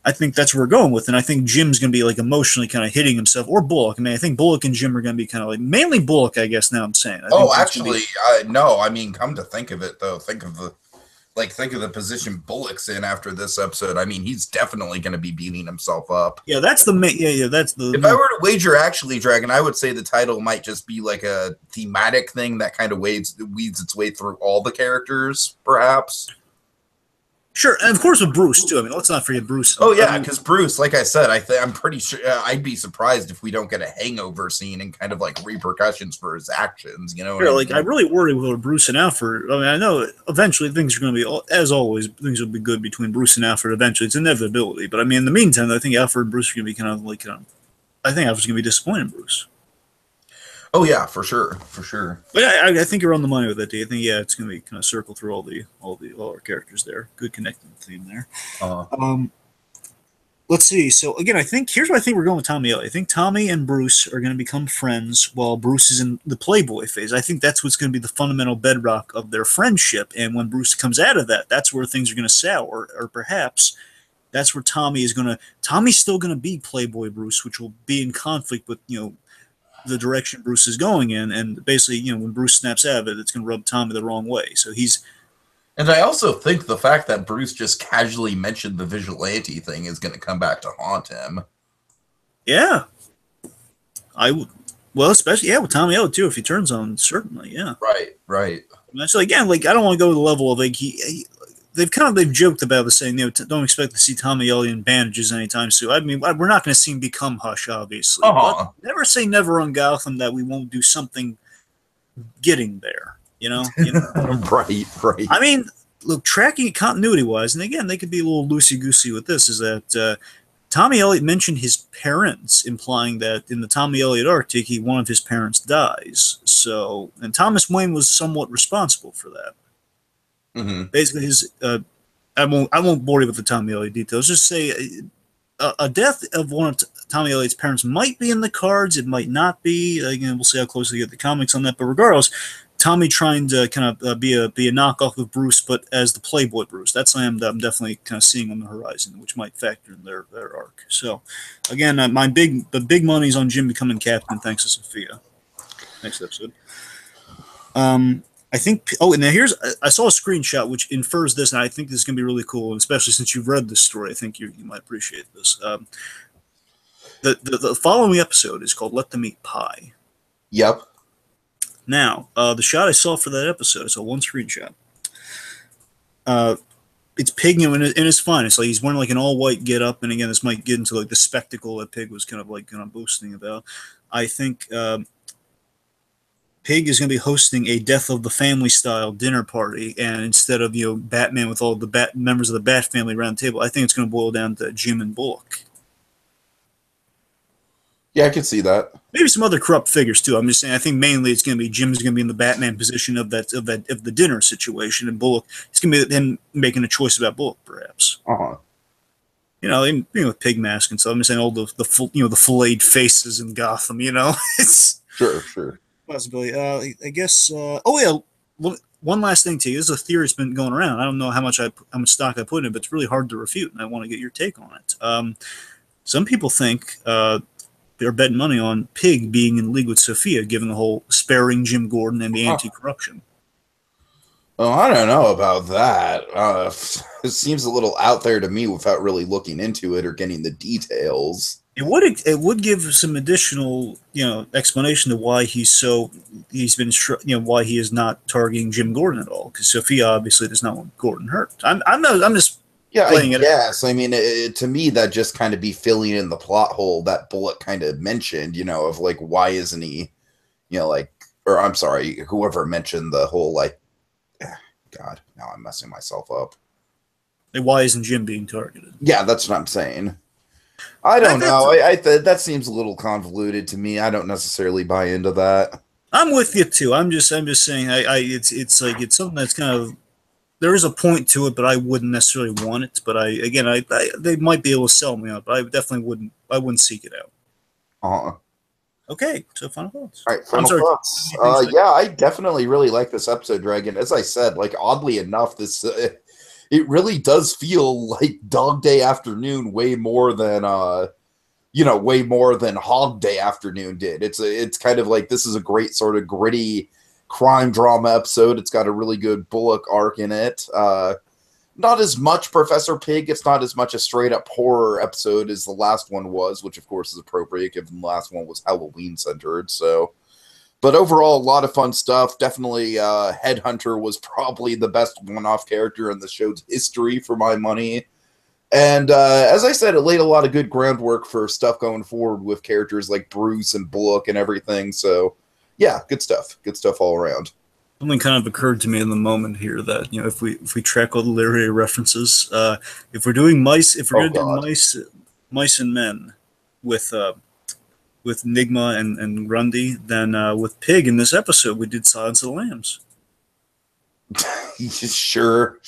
I think that's where we're going with, and I think Jim's going to be like emotionally kind of hitting himself, or Bullock. I mean, I think Bullock and Jim are going to be kind of like mainly Bullock, I guess. Now I'm saying. Actually, no. I mean, come to think of it, though, think of the position Bullock's in after this episode. I mean, he's definitely going to be beating himself up. Yeah, that's the main. Yeah, that's the. If I were to wager, actually, Dragon, I would say the title might just be like a thematic thing that kind of weeds its way through all the characters, perhaps. Sure, and of course with Bruce too. I mean, let's not forget Bruce. Oh yeah, because Bruce, like I said, I'm pretty sure I'd be surprised if we don't get a hangover scene and kind of like repercussions for his actions. I really worry with Bruce and Alfred. I mean, I know eventually things are going to be, as always, things will be good between Bruce and Alfred. Eventually, it's inevitability. But I mean, in the meantime, I think Alfred and Bruce are going to be kind of like, I think Alfred's going to be disappointed in Bruce. Oh yeah, for sure. But I think you're on the money with that. I think it's going to be kind of circle through all our characters there. Good connecting theme there. Let's see. So again, here's what I think we're going with Tommy Elliott. I think Tommy and Bruce are going to become friends while Bruce is in the Playboy phase. I think that's what's going to be the fundamental bedrock of their friendship. And when Bruce comes out of that, that's where things are going to sour, or perhaps that's where Tommy's still going to be Playboy Bruce, which will be in conflict with the direction Bruce is going in, and basically, when Bruce snaps out of it, it's going to rub Tommy the wrong way. So and I also think the fact that Bruce just casually mentioned the vigilante thing is going to come back to haunt him. Yeah, especially with Tommy Elliott too. If he turns on, certainly, yeah. Right. So again, I don't want to go to the level of they've joked about this, saying don't expect to see Tommy Elliott in bandages anytime soon. I mean, we're not going to see him become Hush, obviously. But never say never on Gotham that we won't do something getting there. Right. I mean, look, tracking it continuity-wise, and again, they could be a little loosey-goosey with this, is that Tommy Elliott mentioned his parents, implying that in the Tommy Elliott arc, one of his parents dies. So, and Thomas Wayne was somewhat responsible for that. Mm-hmm. Basically, I won't bore you with the Tommy Elliott details. Just say a death of one of Tommy Elliott's parents might be in the cards. It might not be. Again, we'll see how close we get the comics on that. But regardless, Tommy trying to kind of be a knockoff of Bruce, but as the Playboy Bruce. That's I'm definitely kind of seeing on the horizon, which might factor in their arc. So, again, the big money's on Jim becoming captain, thanks to Sophia. Next episode. I think. Oh, and now I saw a screenshot which infers this, and I think this is going to be really cool, especially since you've read this story. I think you might appreciate this. The following episode is called "Let Them Eat Pie." Yep. Now, the shot I saw for that episode, I saw one screenshot. It's Pig, in his finest. Like he's wearing like an all white get up, and again, this might get into like the spectacle that Pig was kind of boasting about. I think Pig is going to be hosting a Death of the Family style dinner party, and instead of Batman with all the members of the Bat family around the table, I think it's going to boil down to Jim and Bullock. Yeah, I could see that. Maybe some other corrupt figures too. I'm just saying. I think mainly it's going to be Jim's going to be in the Batman position of the dinner situation, and Bullock it's going to be him making a choice about Bullock, perhaps. With Pig mask and so I'm just saying all the filleted faces in Gotham. It's sure possibility. I guess. Oh yeah. One last thing to you. This is a theory that's been going around. I don't know how much stock I put in it, but it's really hard to refute, and I want to get your take on it. Some people think. They're betting money on Pig being in league with Sophia, given the whole sparing Jim Gordon and the anti-corruption. Oh, I don't know about that. It seems a little out there to me without really looking into it or getting the details. It would give some additional explanation to why why he is not targeting Jim Gordon at all, because Sophia obviously does not want Gordon hurt. I'm just. Yeah, I guess. I mean, to me, that just kind of be filling in the plot hole that Bullock kind of mentioned, of like, why isn't he, or I'm sorry, whoever mentioned the whole, God, now I'm messing myself up. Why isn't Jim being targeted? Yeah, that's what I'm saying. I don't know. That seems a little convoluted to me. I don't necessarily buy into that. I'm with you too. I'm just saying. It's something that's kind of. There is a point to it, but I wouldn't necessarily want it. But they might be able to sell me on it, but I definitely wouldn't. I wouldn't seek it out. Okay, so final thoughts. All right, final thoughts. Yeah, I definitely really like this episode, Dragon. As I said, oddly enough, this it really does feel like Dog Day Afternoon way more than way more than Hog Day Afternoon did. It's kind of like this is a great sort of gritty crime drama episode. It's got a really good Bullock arc in it. Not as much Professor Pig. It's not as much a straight up horror episode as the last one was, which of course is appropriate given the last one was Halloween centered. So, but overall, a lot of fun stuff. Definitely, Headhunter was probably the best one-off character in the show's history for my money. And as I said, it laid a lot of good groundwork for stuff going forward with characters like Bruce and Bullock and everything. So. Yeah, good stuff. Good stuff all around. Something kind of occurred to me in the moment here that if we track all the literary references, if we're doing mice, going to do mice and men with Nigma and Grundy, then with Pig in this episode we did Silence of the Lambs. Sure.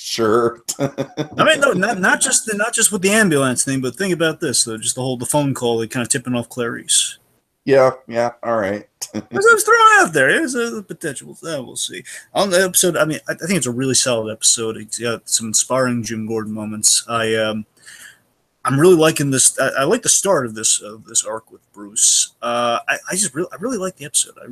I mean, no, not just with the ambulance thing, but think about this though, just the phone call, that kind of tipping off Clarice. Yeah, all right. I was throwing out there. There's a potential. We'll see. On the episode, I mean, I think it's a really solid episode. It's got some inspiring Jim Gordon moments. I'm really liking this. I like the start of this arc with Bruce. I really like the episode. I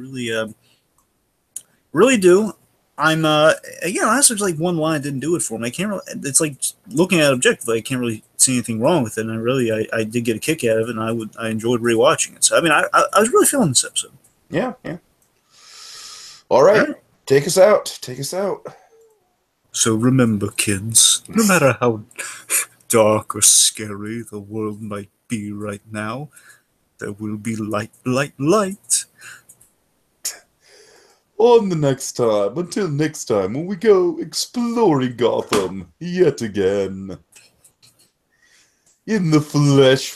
really do. I'm that's just like one line didn't do it for me. I can't really. It's like looking at it objectively, I can't really see anything wrong with it. And I did get a kick out of it, and I enjoyed rewatching it. So I mean, I was really feeling this episode. Yeah. All right, take us out. So remember, kids, no matter how dark or scary the world might be right now, there will be light. On the next time, until next time, when we go exploring Gotham yet again. In the flesh.